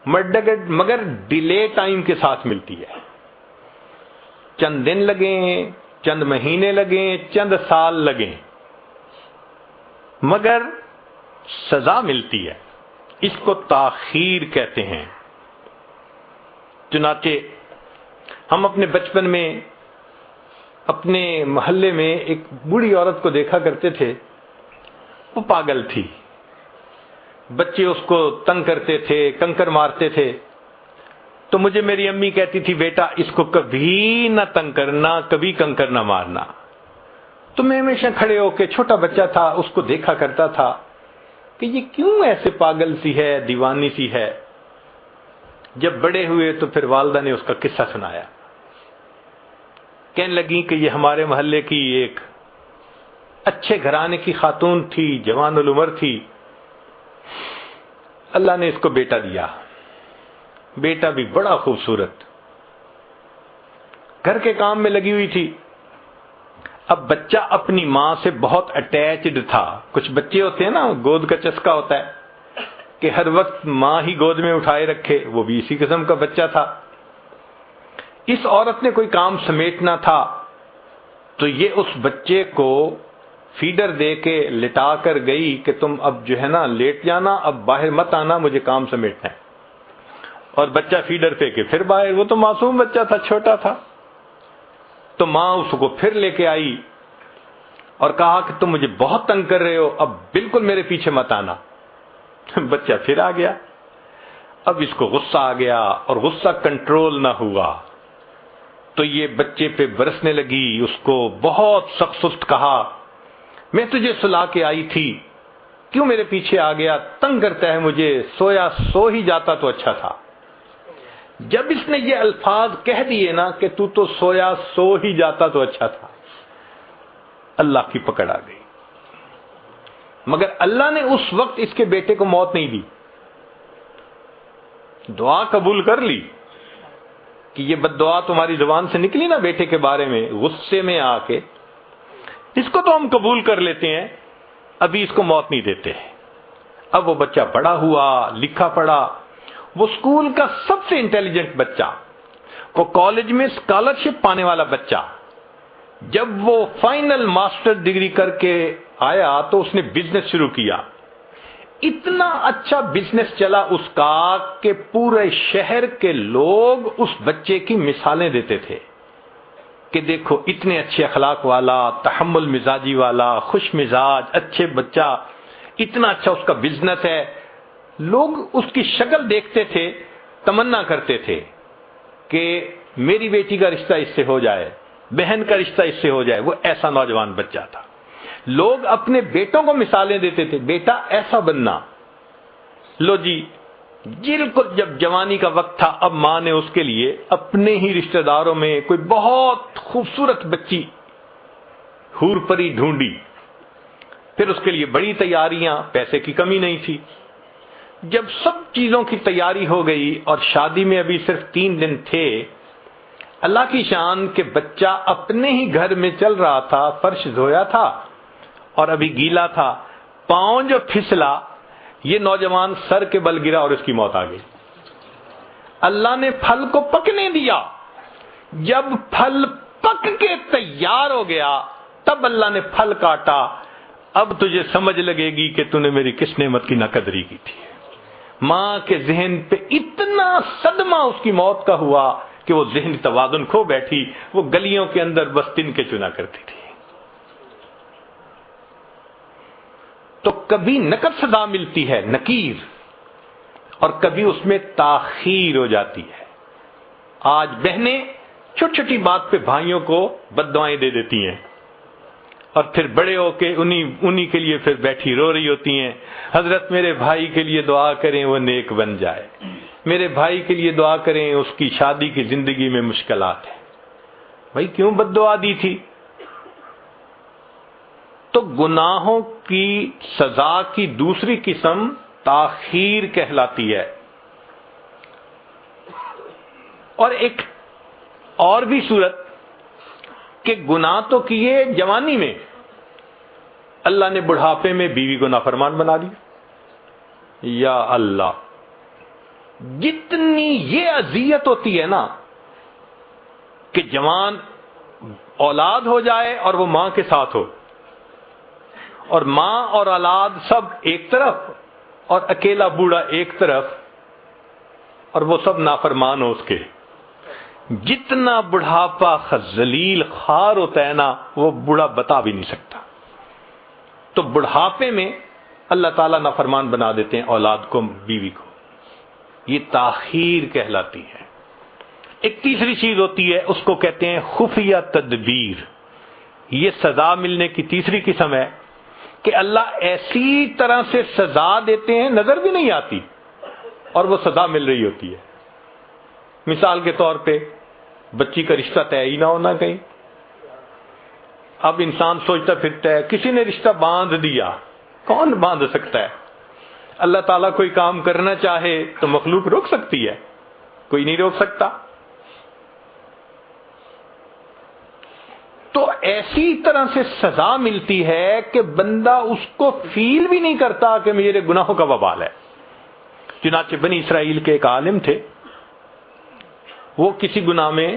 مگر ڈیلے ٹائم کے ساتھ ملتی ہے، چند دن لگیں، چند مہینے لگیں، چند سال لگیں، مگر سزا ملتی ہے۔ اس کو تاخیر کہتے ہیں۔ چنانچہ ہم اپنے بچپن میں اپنے محلے میں ایک بوڑھی عورت کو دیکھا کرتے تھے، وہ پاگل تھی، بچے اس کو تنگ کرتے تھے، کنکر مارتے تھے، تو مجھے میری امی کہتی تھی بیٹا اس کو کبھی نہ تنگ کرنا، کبھی کنکر نہ مارنا۔ تو میں ہمیشہ کھڑے ہو کے، چھوٹا بچہ تھا، اس کو دیکھا کرتا تھا کہ یہ کیوں ایسے پاگل سی ہے، دیوانی سی ہے۔ جب بڑے ہوئے تو پھر والدہ نے اس کا قصہ سنایا، کہنے لگی کہ یہ ہمارے محلے کی ایک اچھے گھرانے کی خاتون تھی، جوان العمر تھی، اللہ نے اس کو بیٹا دیا، بیٹا بھی بڑا خوبصورت، گھر کے کام میں لگی ہوئی تھی۔ اب بچہ اپنی ماں سے بہت اٹیچڈ تھا، کچھ بچے ہوتے ہیں نا، گود کا چسکا ہوتا ہے کہ ہر وقت ماں ہی گود میں اٹھائے رکھے، وہ بھی اسی قسم کا بچہ تھا۔ اس عورت نے کوئی کام سمیٹنا تھا تو یہ اس بچے کو فیڈر دے کے لٹا کر گئی کہ تم اب جو ہے نا لیٹ جانا، اب باہر مت آنا، مجھے کام سمیٹنا ہے۔ اور بچہ فیڈر پہ کے پھر باہر، وہ تو معصوم بچہ تھا، چھوٹا تھا۔ تو ماں اس کو پھر لے کے آئی اور کہا کہ تم مجھے بہت تنگ کر رہے ہو، اب بالکل میرے پیچھے مت آنا۔ بچہ پھر آ گیا، اب اس کو غصہ آ گیا اور غصہ کنٹرول نہ ہوا تو یہ بچے پہ برسنے لگی، اس کو بہت سخت سخت کہا، میں تجھے سلا کے آئی تھی، کیوں میرے پیچھے آ گیا، تنگ کرتا ہے مجھے، سویا سو ہی جاتا تو اچھا تھا۔ جب اس نے یہ الفاظ کہہ دیے نا کہ تو سویا سو ہی جاتا تو اچھا تھا، اللہ کی پکڑ آ گئی۔ مگر اللہ نے اس وقت اس کے بیٹے کو موت نہیں دی، دعا قبول کر لی کہ یہ بد دعا تمہاری زبان سے نکلی نا بیٹے کے بارے میں، غصے میں آ کے، اس کو تو ہم قبول کر لیتے ہیں، ابھی اس کو موت نہیں دیتے۔ اب وہ بچہ بڑا ہوا، لکھا پڑھا، وہ اسکول کا سب سے انٹیلیجنٹ بچہ، وہ کالج میں اسکالرشپ پانے والا بچہ، جب وہ فائنل ماسٹر ڈگری کر کے آیا تو اس نے بزنس شروع کیا، اتنا اچھا بزنس چلا اس کا کہ پورے شہر کے لوگ اس بچے کی مثالیں دیتے تھے کہ دیکھو اتنے اچھے اخلاق والا، تحمل مزاجی والا، خوش مزاج، اچھے بچہ، اتنا اچھا اس کا بزنس ہے۔ لوگ اس کی شکل دیکھتے تھے، تمنا کرتے تھے کہ میری بیٹی کا رشتہ اس سے ہو جائے، بہن کا رشتہ اس سے ہو جائے۔ وہ ایسا نوجوان بچہ تھا، لوگ اپنے بیٹوں کو مثالیں دیتے تھے، بیٹا ایسا بننا۔ لو جی، بالکل جب جوانی کا وقت تھا، اب ماں نے اس کے لیے اپنے ہی رشتہ داروں میں کوئی بہت خوبصورت بچی حور پری ڈھونڈی، پھر اس کے لیے بڑی تیاریاں، پیسے کی کمی نہیں تھی۔ جب سب چیزوں کی تیاری ہو گئی اور شادی میں ابھی صرف 3 دن تھے، اللہ کی شان کہ بچہ اپنے ہی گھر میں چل رہا تھا، فرش دھویا تھا اور ابھی گیلا تھا، پاؤں جو پھسلا، یہ نوجوان سر کے بل گرا اور اس کی موت آ گئی۔ اللہ نے پھل کو پکنے دیا، جب پھل پک کے تیار ہو گیا تب اللہ نے پھل کاٹا۔ اب تجھے سمجھ لگے گی کہ تو نے میری کس نعمت کی ناقدری کی تھی۔ ماں کے ذہن پہ اتنا صدمہ اس کی موت کا ہوا کہ وہ ذہنی توازن کھو بیٹھی، وہ گلیوں کے اندر بس تن کے چنا کرتی تھی۔ تو کبھی نقد سزا ملتی ہے، نکیر، اور کبھی اس میں تاخیر ہو جاتی ہے۔ آج بہنیں چھوٹی چھوٹی بات پہ بھائیوں کو بد دعائیں دے دیتی ہیں، اور پھر بڑے ہو کے انہی کے لیے پھر بیٹھی رو رہی ہوتی ہیں، حضرت میرے بھائی کے لیے دعا کریں وہ نیک بن جائے، میرے بھائی کے لیے دعا کریں اس کی شادی کی زندگی میں مشکلات ہیں۔ بھائی کیوں بد دعا دی تھی؟ تو گناہوں کی سزا کی دوسری قسم تاخیر کہلاتی ہے، اور ایک اور بھی صورت کہ گناہ تو کیے جوانی میں، اللہ نے بڑھاپے میں بیوی کو نافرمان بنا دیا۔ یا اللہ، جتنی یہ اذیت ہوتی ہے نا کہ جوان اولاد ہو جائے اور وہ ماں کے ساتھ ہو، اور ماں اور اولاد سب ایک طرف اور اکیلا بوڑھا ایک طرف، اور وہ سب نافرمان ہو اس کے، جتنا بڑھاپا ذلیل خوار ہوتا ہے نا وہ بوڑھا بتا بھی نہیں سکتا۔ تو بڑھاپے میں اللہ تعالیٰ نافرمان بنا دیتے ہیں اولاد کو، بیوی کو، یہ تاخیر کہلاتی ہے۔ ایک تیسری چیز ہوتی ہے، اس کو کہتے ہیں خفیہ تدبیر۔ یہ سزا ملنے کی تیسری قسم ہے کہ اللہ ایسی طرح سے سزا دیتے ہیں نظر بھی نہیں آتی اور وہ سزا مل رہی ہوتی ہے۔ مثال کے طور پہ بچی کا رشتہ طے ہی نہ ہونا کہیں، اب انسان سوچتا پھرتا ہے کسی نے رشتہ باندھ دیا، کون باندھ سکتا ہے؟ اللہ تعالیٰ کوئی کام کرنا چاہے تو مخلوق روک سکتی ہے؟ کوئی نہیں روک سکتا۔ تو ایسی طرح سے سزا ملتی ہے کہ بندہ اس کو فیل بھی نہیں کرتا کہ میرے گناہوں کا وبال ہے۔ چنانچہ بنی اسرائیل کے ایک عالم تھے، وہ کسی گناہ میں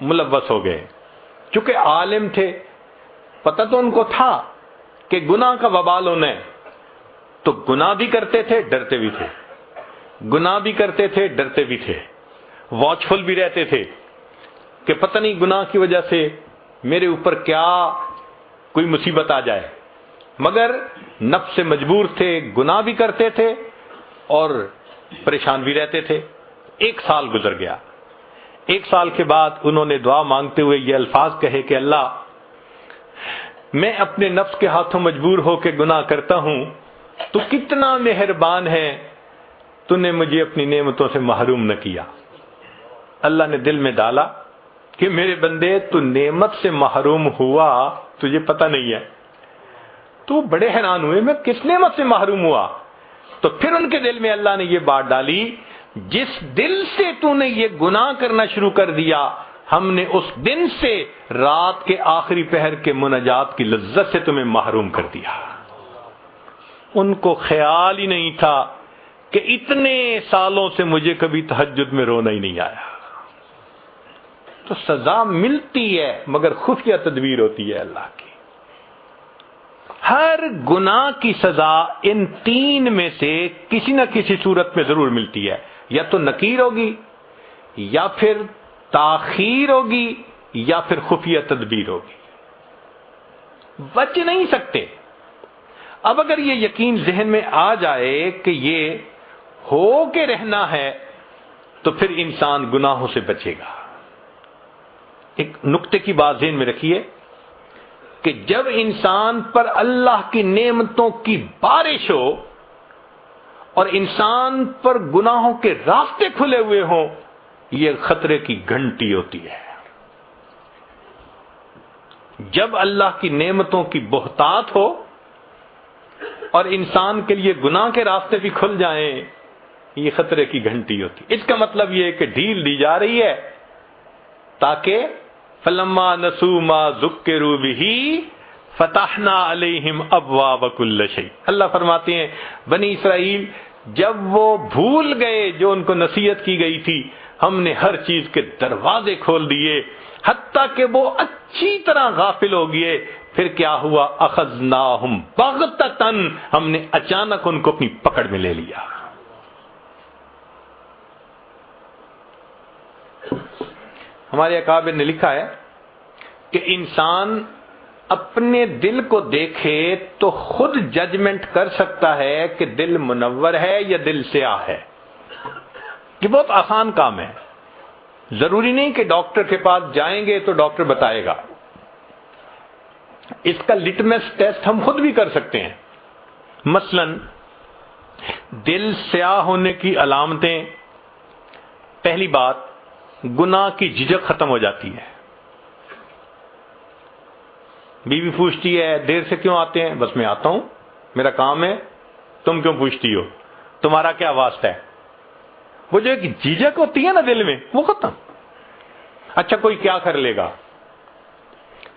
ملوث ہو گئے، چونکہ عالم تھے، پتہ تو ان کو تھا کہ گناہ کا وبال ہونا ہے، تو گناہ بھی کرتے تھے ڈرتے بھی تھے، گناہ بھی کرتے تھے ڈرتے بھی تھے، واچ فل بھی رہتے تھے کہ پتہ نہیں گناہ کی وجہ سے میرے اوپر کیا کوئی مصیبت آ جائے، مگر نفس سے مجبور تھے، گناہ بھی کرتے تھے اور پریشان بھی رہتے تھے۔ 1 سال گزر گیا۔ 1 سال کے بعد انہوں نے دعا مانگتے ہوئے یہ الفاظ کہے کہ اللہ، میں اپنے نفس کے ہاتھوں مجبور ہو کے گناہ کرتا ہوں، تو کتنا مہربان ہے، تو نے مجھے اپنی نعمتوں سے محروم نہ کیا۔ اللہ نے دل میں ڈالا کہ میرے بندے تو نعمت سے محروم ہوا تجھے پتہ نہیں ہے۔ تو بڑے حیران ہوئے، میں کس نعمت سے محروم ہوا؟ تو پھر ان کے دل میں اللہ نے یہ بات ڈالی، جس دل سے تو نے یہ گناہ کرنا شروع کر دیا، ہم نے اس دن سے رات کے آخری پہر کے مناجات کی لذت سے تمہیں محروم کر دیا۔ ان کو خیال ہی نہیں تھا کہ اتنے سالوں سے مجھے کبھی تہجد میں رونا ہی نہیں آیا۔ تو سزا ملتی ہے مگر خفیہ تدبیر ہوتی ہے اللہ کی۔ ہر گناہ کی سزا ان 3 میں سے کسی نہ کسی صورت میں ضرور ملتی ہے، یا تو نکیر ہوگی، یا پھر تاخیر ہوگی، یا پھر خفیہ تدبیر ہوگی، بچ نہیں سکتے۔ اب اگر یہ یقین ذہن میں آ جائے کہ یہ ہو کے رہنا ہے تو پھر انسان گناہوں سے بچے گا۔ ایک نقطے کی بات ذہن میں رکھیے کہ جب انسان پر اللہ کی نعمتوں کی بارش ہو اور انسان پر گناہوں کے راستے کھلے ہوئے ہوں، یہ خطرے کی گھنٹی ہوتی ہے۔ جب اللہ کی نعمتوں کی بہتات ہو اور انسان کے لیے گناہ کے راستے بھی کھل جائیں، یہ خطرے کی گھنٹی ہوتی ہے۔ اس کا مطلب یہ ہے کہ ڈھیل دی جا رہی ہے تاکہ فلما نسوا ما ذکروا به فتحنا علیہم ابواب کل شیء۔ اللہ فرماتے ہیں بنی اسرائیل جب وہ بھول گئے جو ان کو نصیحت کی گئی تھی، ہم نے ہر چیز کے دروازے کھول دیے، حتیٰ کہ وہ اچھی طرح غافل ہو گئے۔ پھر کیا ہوا؟ اخذناہم بغتۃ، ہم نے اچانک ان کو اپنی پکڑ میں لے لیا۔ ہمارے اکابر نے لکھا ہے کہ انسان اپنے دل کو دیکھے تو خود ججمنٹ کر سکتا ہے کہ دل منور ہے یا دل سیاہ ہے۔ یہ بہت آسان کام ہے، ضروری نہیں کہ ڈاکٹر کے پاس جائیں گے تو ڈاکٹر بتائے گا۔ اس کا لٹمس ٹیسٹ ہم خود بھی کر سکتے ہیں. مثلا دل سیاہ ہونے کی علامتیں، پہلی بات گناہ کی جھجک ختم ہو جاتی ہے. بیوی پوچھتی ہے دیر سے کیوں آتے ہیں؟ بس میں آتا ہوں، میرا کام ہے، تم کیوں پوچھتی ہو، تمہارا کیا واسطہ ہے؟ وہ جو ایک جھجک ہوتی ہے نا دل میں، وہ ختم. اچھا کوئی کیا کر لے گا،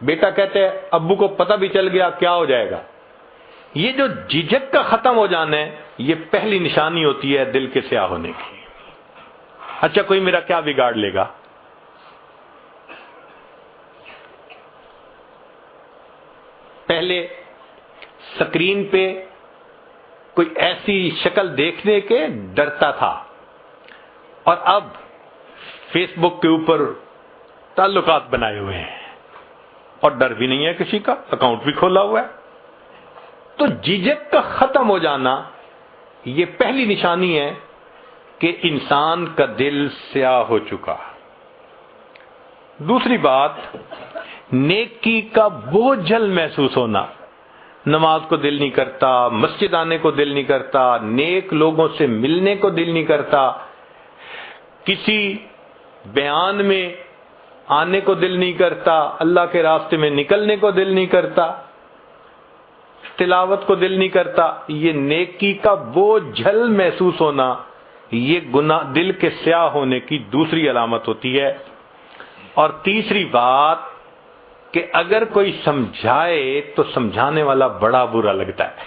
بیٹا کہتے ہیں ابو کو پتہ بھی چل گیا کیا ہو جائے گا. یہ جو جھجک کا ختم ہو جانا ہے، یہ پہلی نشانی ہوتی ہے دل کے سیاہ ہونے کی. اچھا کوئی میرا کیا بگاڑ لے گا. پہلے سکرین پہ کوئی ایسی شکل دیکھنے کے ڈرتا تھا، اور اب فیس بک کے اوپر تعلقات بنائے ہوئے ہیں اور ڈر بھی نہیں ہے کسی کا، اکاؤنٹ بھی کھولا ہوا ہے. تو جھجک کا ختم ہو جانا یہ پہلی نشانی ہے کہ انسان کا دل سیاہ ہو چکا. دوسری بات نیکی کا بوجھل محسوس ہونا. نماز کو دل نہیں کرتا، مسجد آنے کو دل نہیں کرتا، نیک لوگوں سے ملنے کو دل نہیں کرتا، کسی بیان میں آنے کو دل نہیں کرتا، اللہ کے راستے میں نکلنے کو دل نہیں کرتا، تلاوت کو دل نہیں کرتا. یہ نیکی کا بوجھل محسوس ہونا یہ گناہ دل کے سیاہ ہونے کی دوسری علامت ہوتی ہے. اور تیسری بات کہ اگر کوئی سمجھائے تو سمجھانے والا بڑا برا لگتا ہے.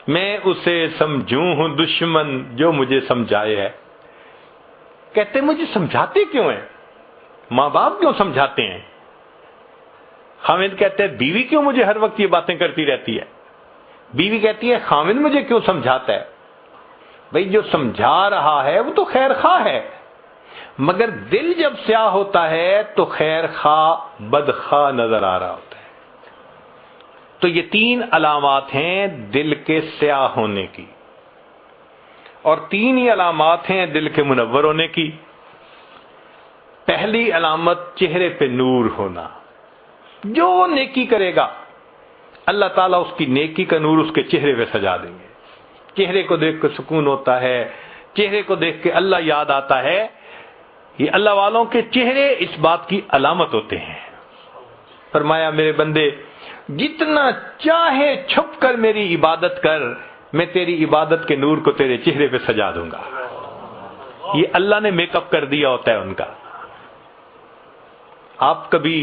میں اسے سمجھوں ہوں دشمن جو مجھے سمجھائے ہے. کہتے مجھے سمجھاتے کیوں ہیں؟ ماں باپ کیوں سمجھاتے ہیں؟ خاوند کہتے ہیں بیوی کیوں مجھے ہر وقت یہ باتیں کرتی رہتی ہے؟ بیوی کہتی ہے خاوند مجھے کیوں سمجھاتا ہے؟ بھئی جو سمجھا رہا ہے وہ تو خیر خواہ ہے، مگر دل جب سیاہ ہوتا ہے تو خیر خواہ بد خواہ نظر آ رہا ہوتا ہے. تو یہ تین علامات ہیں دل کے سیاہ ہونے کی، اور تین ہی علامات ہیں دل کے منور ہونے کی. پہلی علامت چہرے پہ نور ہونا. جو نیکی کرے گا اللہ تعالیٰ اس کی نیکی کا نور اس کے چہرے پہ سجا دیں گے. چہرے کو دیکھ کے سکون ہوتا ہے، چہرے کو دیکھ کے اللہ یاد آتا ہے. یہ اللہ والوں کے چہرے اس بات کی علامت ہوتے ہیں. فرمایا میرے بندے جتنا چاہے چھپ کر میری عبادت کر، میں تیری عبادت کے نور کو تیرے چہرے پہ سجا دوں گا. یہ اللہ نے میک اپ کر دیا ہوتا ہے ان کا. آپ کبھی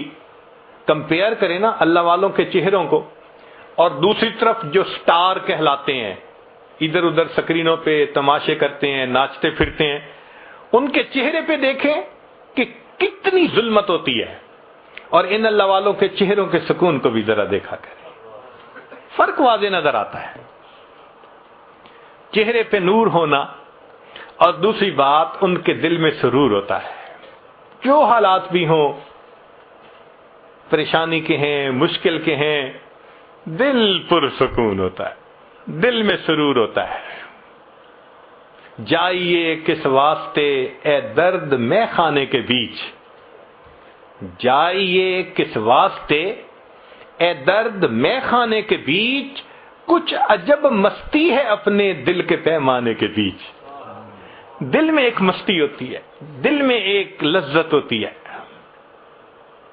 کمپیئر کریں نا اللہ والوں کے چہروں کو اور دوسری طرف جو سٹار کہلاتے ہیں، ادھر ادھر سکرینوں پہ تماشے کرتے ہیں، ناچتے پھرتے ہیں، ان کے چہرے پہ دیکھیں کہ کتنی ظلمت ہوتی ہے، اور ان اللہ والوں کے چہروں کے سکون کو بھی ذرا دیکھا کریں، فرق واضح نظر آتا ہے. چہرے پہ نور ہونا، اور دوسری بات ان کے دل میں سرور ہوتا ہے. جو حالات بھی ہوں، پریشانی کے ہیں، مشکل کے ہیں، دل پرسکون ہوتا ہے، دل میں سرور ہوتا ہے. جائیے کس واسطے اے درد میں خانے کے بیچ، جائیے کس واسطے اے درد میں خانے کے بیچ، کچھ عجب مستی ہے اپنے دل کے پیمانے کے بیچ. دل میں ایک مستی ہوتی ہے، دل میں ایک لذت ہوتی ہے،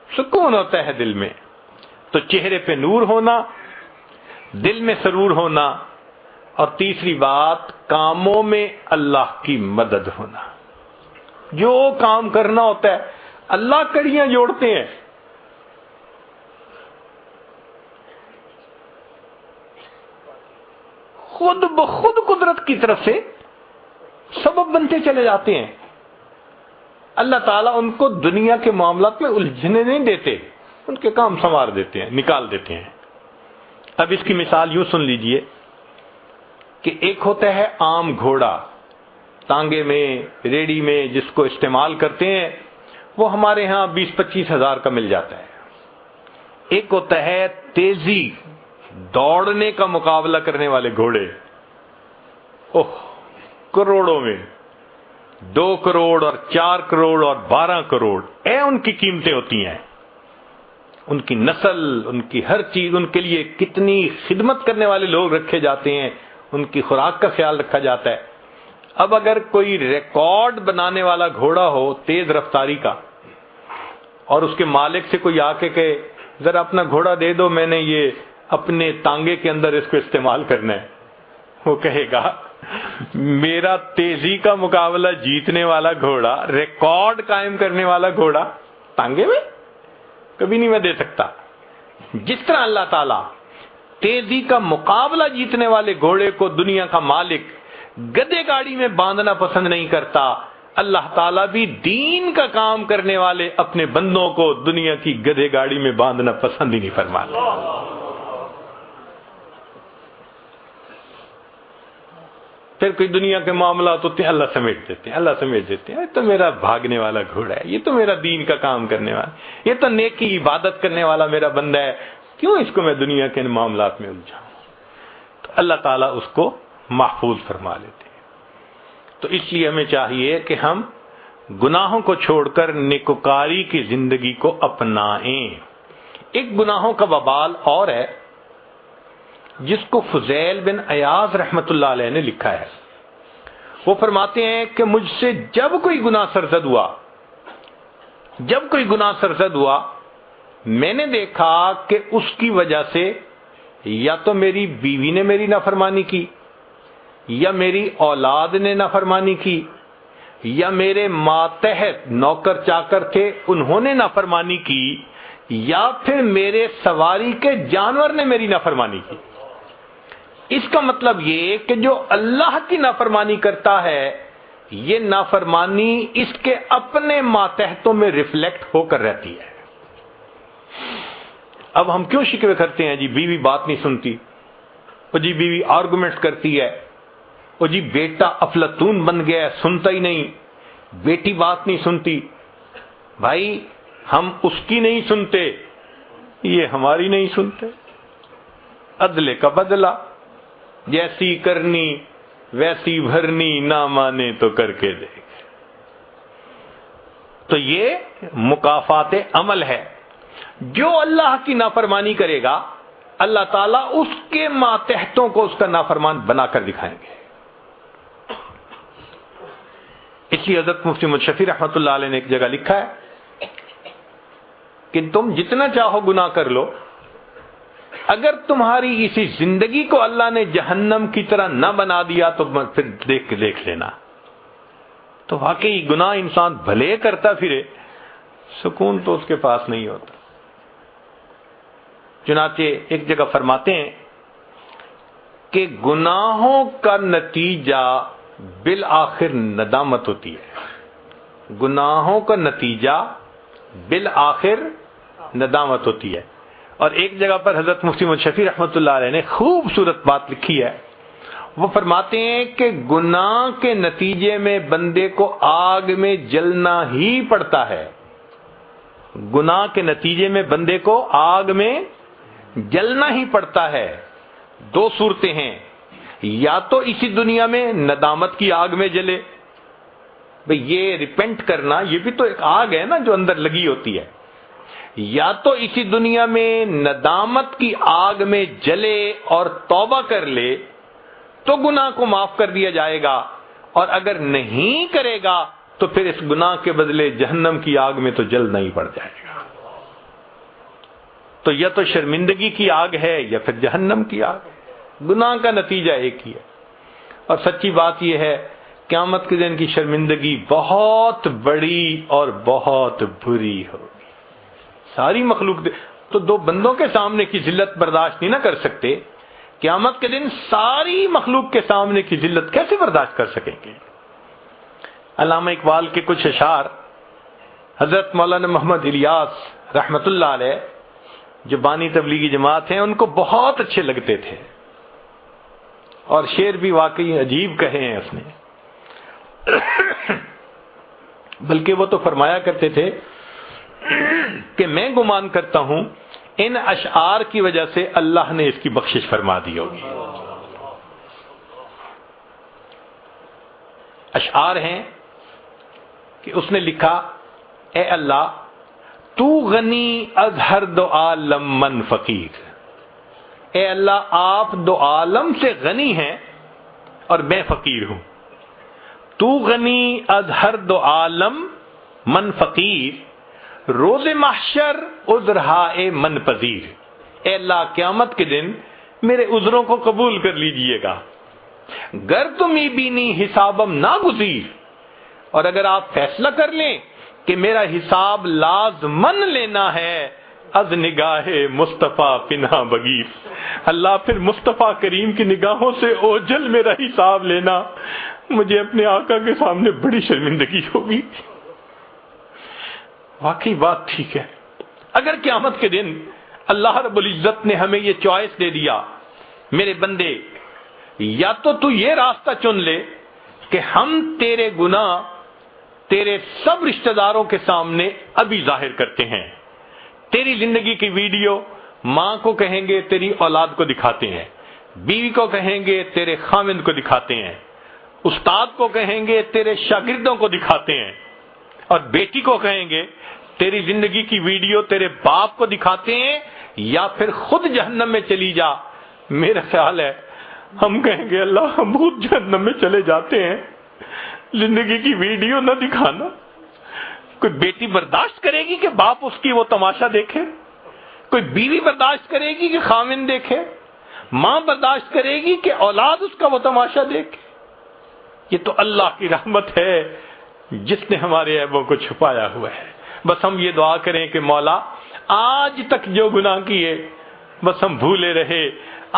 سکون ہوتا ہے دل میں. تو چہرے پہ نور ہونا، دل میں سرور ہونا، اور تیسری بات کاموں میں اللہ کی مدد ہونا. جو کام کرنا ہوتا ہے اللہ کڑیاں جوڑتے ہیں. خود بخود قدرت کی طرف سے سبب بنتے چلے جاتے ہیں. اللہ تعالیٰ ان کو دنیا کے معاملات میں الجھنے نہیں دیتے، ان کے کام سنوار دیتے ہیں، نکال دیتے ہیں. اب اس کی مثال یوں سن لیجئے کہ ایک ہوتا ہے عام گھوڑا، تانگے میں، ریڑی میں جس کو استعمال کرتے ہیں، وہ ہمارے ہاں 20-25 ہزار کا مل جاتا ہے. ایک ہوتا ہے تیزی دوڑنے کا مقابلہ کرنے والے گھوڑے، کروڑوں میں، 2 کروڑ اور 4 کروڑ اور 12 کروڑ ان کی قیمتیں ہوتی ہیں. ان کی نسل، ان کی ہر چیز، ان کے لیے کتنی خدمت کرنے والے لوگ رکھے جاتے ہیں، ان کی خوراک کا خیال رکھا جاتا ہے۔ اب اگر کوئی ریکارڈ بنانے والا گھوڑا ہو تیز رفتاری کا، اور اس کے مالک سے کوئی آ کے کہے ذرا اپنا گھوڑا دے دو، میں نے یہ اپنے تانگے کے اندر اس کو استعمال کرنا ہے، وہ کہے گا میرا تیزی کا مقابلہ جیتنے والا گھوڑا، ریکارڈ قائم کرنے والا گھوڑا تانگے میں کبھی نہیں میں دے سکتا۔ جس طرح اللہ تعالیٰ تیزی کا مقابلہ جیتنے والے گھوڑے کو دنیا کا مالک گدے گاڑی میں باندھنا پسند نہیں کرتا، اللہ تعالیٰ بھی دین کا کام کرنے والے اپنے بندوں کو دنیا کی گدے گاڑی میں باندھنا پسند ہی نہیں فرماتا۔ پھر کوئی دنیا کے معاملات ہوتے ہیں، اللہ سمیٹ دیتے ہیں، اللہ سمیٹ دیتے ہیں، یہ تو میرا بھاگنے والا گھوڑا ہے، یہ تو میرا دین کا کام کرنے والا، یہ تو نیکی عبادت کرنے والا میرا بندہ ہے، کیوں اس کو میں دنیا کے معاملات میں الجھاؤں؟ تو اللہ تعالیٰ اس کو محفوظ فرما لیتے ہیں۔ تو اس لیے ہمیں چاہیے کہ ہم گناہوں کو چھوڑ کر نیکوکاری کی زندگی کو اپنائیں۔ ایک گناہوں کا وبال اور ہے جس کو فضیل بن عیاض رحمت اللہ علیہ نے لکھا ہے۔ وہ فرماتے ہیں کہ مجھ سے جب کوئی گناہ سرزد ہوا میں نے دیکھا کہ اس کی وجہ سے یا تو میری بیوی نے میری نافرمانی کی، یا میری اولاد نے نافرمانی کی، یا میرے ماتحت نوکر چاکر تھے انہوں نے نافرمانی کی، یا پھر میرے سواری کے جانور نے میری نافرمانی کی۔ اس کا مطلب یہ کہ جو اللہ کی نافرمانی کرتا ہے یہ نافرمانی اس کے اپنے ماتحتوں میں ریفلیکٹ ہو کر رہتی ہے۔ اب ہم کیوں شکوے کرتے ہیں جی بیوی بات نہیں سنتی، وہ جی بیوی آرگومنٹ کرتی ہے، وہ جی بیٹا افلاطون بن گیا ہے سنتا ہی نہیں، بیٹی بات نہیں سنتی۔ بھائی ہم اس کی نہیں سنتے، یہ ہماری نہیں سنتے۔ عدلے کا بدلہ، جیسی کرنی ویسی بھرنی، نہ مانے تو کر کے دیکھ۔ تو یہ مکافات عمل ہے۔ جو اللہ کی نافرمانی کرے گا اللہ تعالیٰ اس کے ماتحتوں کو اس کا نافرمان بنا کر دکھائیں گے۔ اس لیے حضرت مفتی محمد شفیع رحمۃ اللہ علیہ نے ایک جگہ لکھا ہے کہ تم جتنا چاہو گناہ کر لو، اگر تمہاری اسی زندگی کو اللہ نے جہنم کی طرح نہ بنا دیا تو پھر دیکھ لینا۔ تو واقعی گناہ انسان بھلے کرتا پھرے، سکون تو اس کے پاس نہیں ہوتا۔ چنانچہ ایک جگہ فرماتے ہیں کہ گناہوں کا نتیجہ بالآخر ندامت ہوتی ہے، گناہوں کا نتیجہ بالآخر ندامت ہوتی ہے۔ اور ایک جگہ پر حضرت مفتی محمد شفیع رحمۃ اللہ علیہ نے خوبصورت بات لکھی ہے۔ وہ فرماتے ہیں کہ گناہ کے نتیجے میں بندے کو آگ میں جلنا ہی پڑتا ہے، گناہ کے نتیجے میں بندے کو آگ میں جلنا ہی پڑتا ہے۔ دو صورتیں ہیں، یا تو اسی دنیا میں ندامت کی آگ میں جلے، بھئی یہ ریپینٹ کرنا یہ بھی تو ایک آگ ہے نا جو اندر لگی ہوتی ہے، یا تو اسی دنیا میں ندامت کی آگ میں جلے اور توبہ کر لے تو گناہ کو معاف کر دیا جائے گا، اور اگر نہیں کرے گا تو پھر اس گناہ کے بدلے جہنم کی آگ میں تو جلنا ہی پڑ جائے گا۔ تو یا تو شرمندگی کی آگ ہے یا پھر جہنم کی آگ ہے، گناہ کا نتیجہ ایک ہی ہے۔ اور سچی بات یہ ہے قیامت کے دن کی شرمندگی بہت بڑی اور بہت بری ہوگی۔ ساری مخلوق تو دو بندوں کے سامنے کی ذلت برداشت نہیں نہ کر سکتے، قیامت کے دن ساری مخلوق کے سامنے کی ذلت کیسے برداشت کر سکیں گے؟ علامہ اقبال کے کچھ اشعار حضرت مولانا محمد الیاس رحمت اللہ علیہ جو بانی تبلیغی جماعت ہیں ان کو بہت اچھے لگتے تھے، اور شعر بھی واقعی عجیب کہے ہیں اس نے۔ بلکہ وہ تو فرمایا کرتے تھے کہ میں گمان کرتا ہوں ان اشعار کی وجہ سے اللہ نے اس کی بخشش فرما دی ہوگی۔ اشعار ہیں کہ اس نے لکھا، اے اللہ تو غنی از ہر دو عالم من فقیر، اے اللہ آپ دو عالم سے غنی ہیں اور میں فقیر ہوں. تو غنی از ہر دو عالم من فقیر، روز محشر عذرہائے من پذیر. اے اللہ قیامت کے دن میرے عذروں کو قبول کر لیجئے گا. گر تمہیں بینی حسابم ناگزیر، اور اگر آپ فیصلہ کر لیں کہ میرا حساب لازمن لینا ہے، از نگاہ مصطفیٰ پنہا بگیر. اللہ پھر مصطفیٰ کریم کی نگاہوں سے اوجھل میرا حساب لینا، مجھے اپنے آقا کے سامنے بڑی شرمندگی ہوگی. واقعی بات ٹھیک ہے. اگر قیامت کے دن اللہ رب العزت نے ہمیں یہ چوائس دے دیا، میرے بندے یا تو یہ راستہ چن لے کہ ہم تیرے گناہ تیرے سب رشتہ داروں کے سامنے ابھی ظاہر کرتے ہیں، تیری زندگی کی ویڈیو ماں کو کہیں گے تیری اولاد کو دکھاتے ہیں، بیوی کو کہیں گے تیرے خاوند کو دکھاتے ہیں، استاد کو کہیں گے تیرے شاگردوں کو دکھاتے ہیں، اور بیٹی کو کہیں گے تیری زندگی کی ویڈیو تیرے باپ کو دکھاتے ہیں، یا پھر خود جہنم میں چلی جا. میرا خیال ہے ہم کہیں گے اللہ ہم خود جہنم میں چلے جاتے ہیں، زندگی کی ویڈیو نہ دکھانا. کوئی بیٹی برداشت کرے گی کہ باپ اس کی وہ تماشا دیکھے؟ کوئی بیوی برداشت کرے گی کہ خاوند دیکھے؟ ماں برداشت کرے گی کہ اولاد اس کا وہ تماشا دیکھے؟ یہ تو اللہ کی رحمت ہے جس نے ہمارے عیبوں کو چھپایا ہوا ہے. بس ہم یہ دعا کریں کہ مولا آج تک جو گناہ کیے بس ہم بھولے رہے،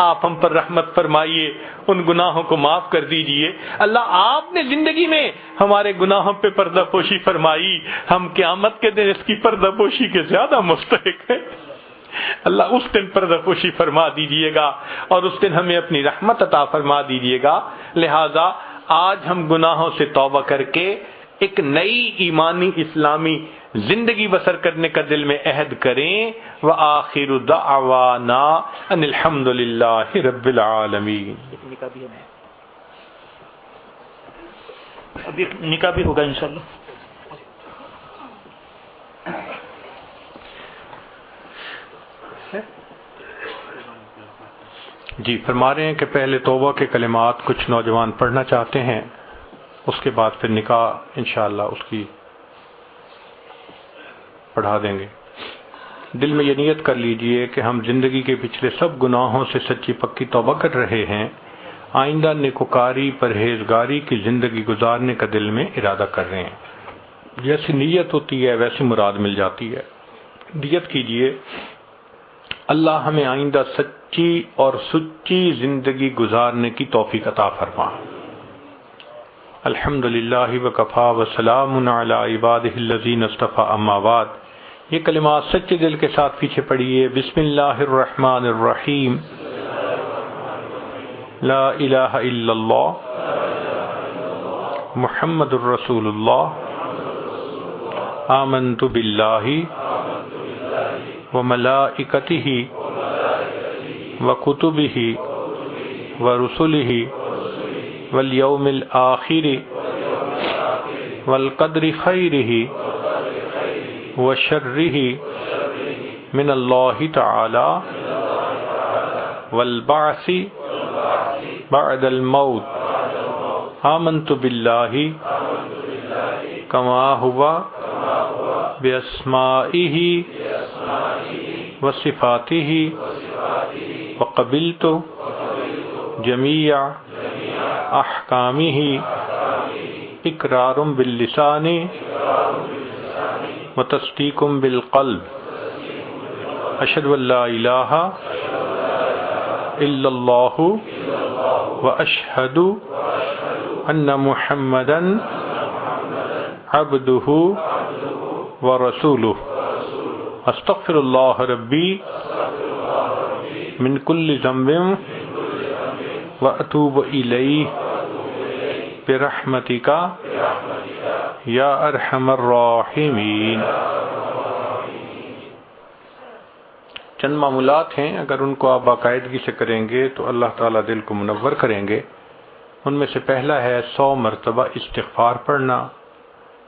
آپ ہم پر رحمت فرمائیے، ان گناہوں کو معاف کر دیجئے. اللہ آپ نے زندگی میں ہمارے گناہوں پہ پردہ پوشی فرمائی، ہم قیامت کے دن اس کی پردہ پوشی کے زیادہ مستحق ہیں. اللہ اس دن پردہ پوشی فرما دیجئے گا اور اس دن ہمیں اپنی رحمت عطا فرما دیجئے گا. لہذا آج ہم گناہوں سے توبہ کر کے ایک نئی ایمانی اسلامی زندگی بسر کرنے کا دل میں عہد کریں. وآخر دعوانا ان الحمد للہ رب العالمین. ابھی نکاح بھی ہوگا انشاءاللہ. جی فرما رہے ہیں کہ پہلے توبہ کے کلمات کچھ نوجوان پڑھنا چاہتے ہیں، اس کے بعد پھر نکاح انشاءاللہ اس کی پڑھا دیں گے. دل میں یہ نیت کر لیجئے کہ ہم زندگی کے پچھلے سب گناہوں سے سچی پکی توبہ کر رہے ہیں، آئندہ نیکوکاری پرہیزگاری کی زندگی گزارنے کا دل میں ارادہ کر رہے ہیں. جیسی نیت ہوتی ہے ویسی مراد مل جاتی ہے. نیت کیجئے اللہ ہمیں آئندہ سچی اور سچی زندگی گزارنے کی توفیق عطا فرما. الحمدللہ وکفا وسلام علی عبادہ الذین اصطفی. اما بعد، یہ کلمات سچے دل کے ساتھ پیچھے پڑھیے. بسم اللہ الرحمن الرحیم. لا الہ الا اللہ محمد الرسول اللہ. آمنت باللہ وملائکتہ وکتبہ ورسلہ والیوم الآخر والقدر خیرہ وشرہ من اللہ تعالی والبعث بعد الموت. آمنت باللہ کما ہوا باسمائہ وصفاتہ وقبلت جمیع احکامہ اقرار باللسان وتصدیق بالقلب. اشہد ان لا الہ الا اللہ واشہد ان محمدا عبدہ ورسولہ. استغفر اللہ ربی من کل ذنب واتوب الیہ برحمتک یا ارحم الراحمین. چند معمولات ہیں، اگر ان کو آپ باقاعدگی سے کریں گے تو اللہ تعالیٰ دل کو منور کریں گے. ان میں سے پہلا ہے 100 مرتبہ استغفار پڑھنا،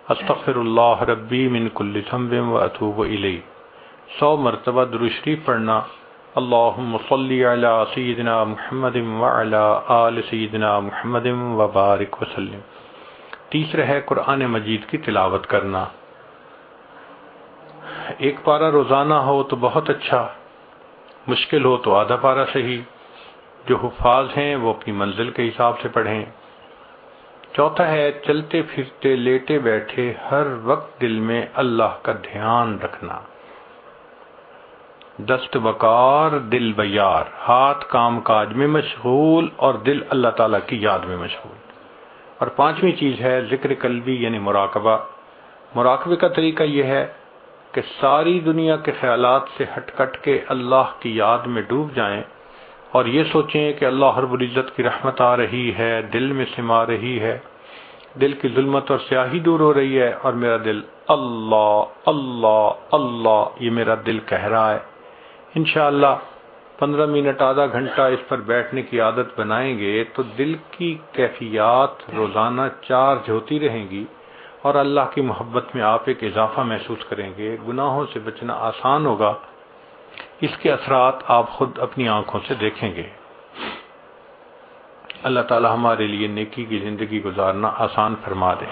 استغفر اللہ ربی من کل ذنب واتوب الیہ 100 مرتبہ درود شریف پڑھنا اللہم صلی علی سیدنا محمد وعلی آل سیدنا محمد وبارک وسلم۔ تیسرا ہے قرآن مجید کی تلاوت کرنا، ایک پارہ روزانہ ہو تو بہت اچھا، مشکل ہو تو آدھا پارہ صحیح، جو حفاظ ہیں وہ اپنی منزل کے حساب سے پڑھیں۔ چوتھا ہے چلتے پھرتے لیٹے بیٹھے ہر وقت دل میں اللہ کا دھیان رکھنا، دست بکار دل بیار، ہاتھ کام کاج میں مشغول اور دل اللہ تعالیٰ کی یاد میں مشغول۔ اور پانچویں چیز ہے ذکر قلبی یعنی مراقبہ۔ مراقبے کا طریقہ یہ ہے کہ ساری دنیا کے خیالات سے ہٹ کٹ کے اللہ کی یاد میں ڈوب جائیں اور یہ سوچیں کہ اللہ رب العزت کی رحمت آ رہی ہے، دل میں سما رہی ہے، دل کی ظلمت اور سیاہی دور ہو رہی ہے، اور میرا دل اللہ اللہ اللہ یہ میرا دل کہہ رہا ہے۔ انشاءاللہ 15 منٹ آدھا گھنٹہ اس پر بیٹھنے کی عادت بنائیں گے تو دل کی کیفیات روزانہ چارج ہوتی رہیں گی اور اللہ کی محبت میں آپ ایک اضافہ محسوس کریں گے، گناہوں سے بچنا آسان ہوگا۔ اس کے اثرات آپ خود اپنی آنکھوں سے دیکھیں گے۔ اللہ تعالی ہمارے لیے نیکی کی زندگی گزارنا آسان فرما دے۔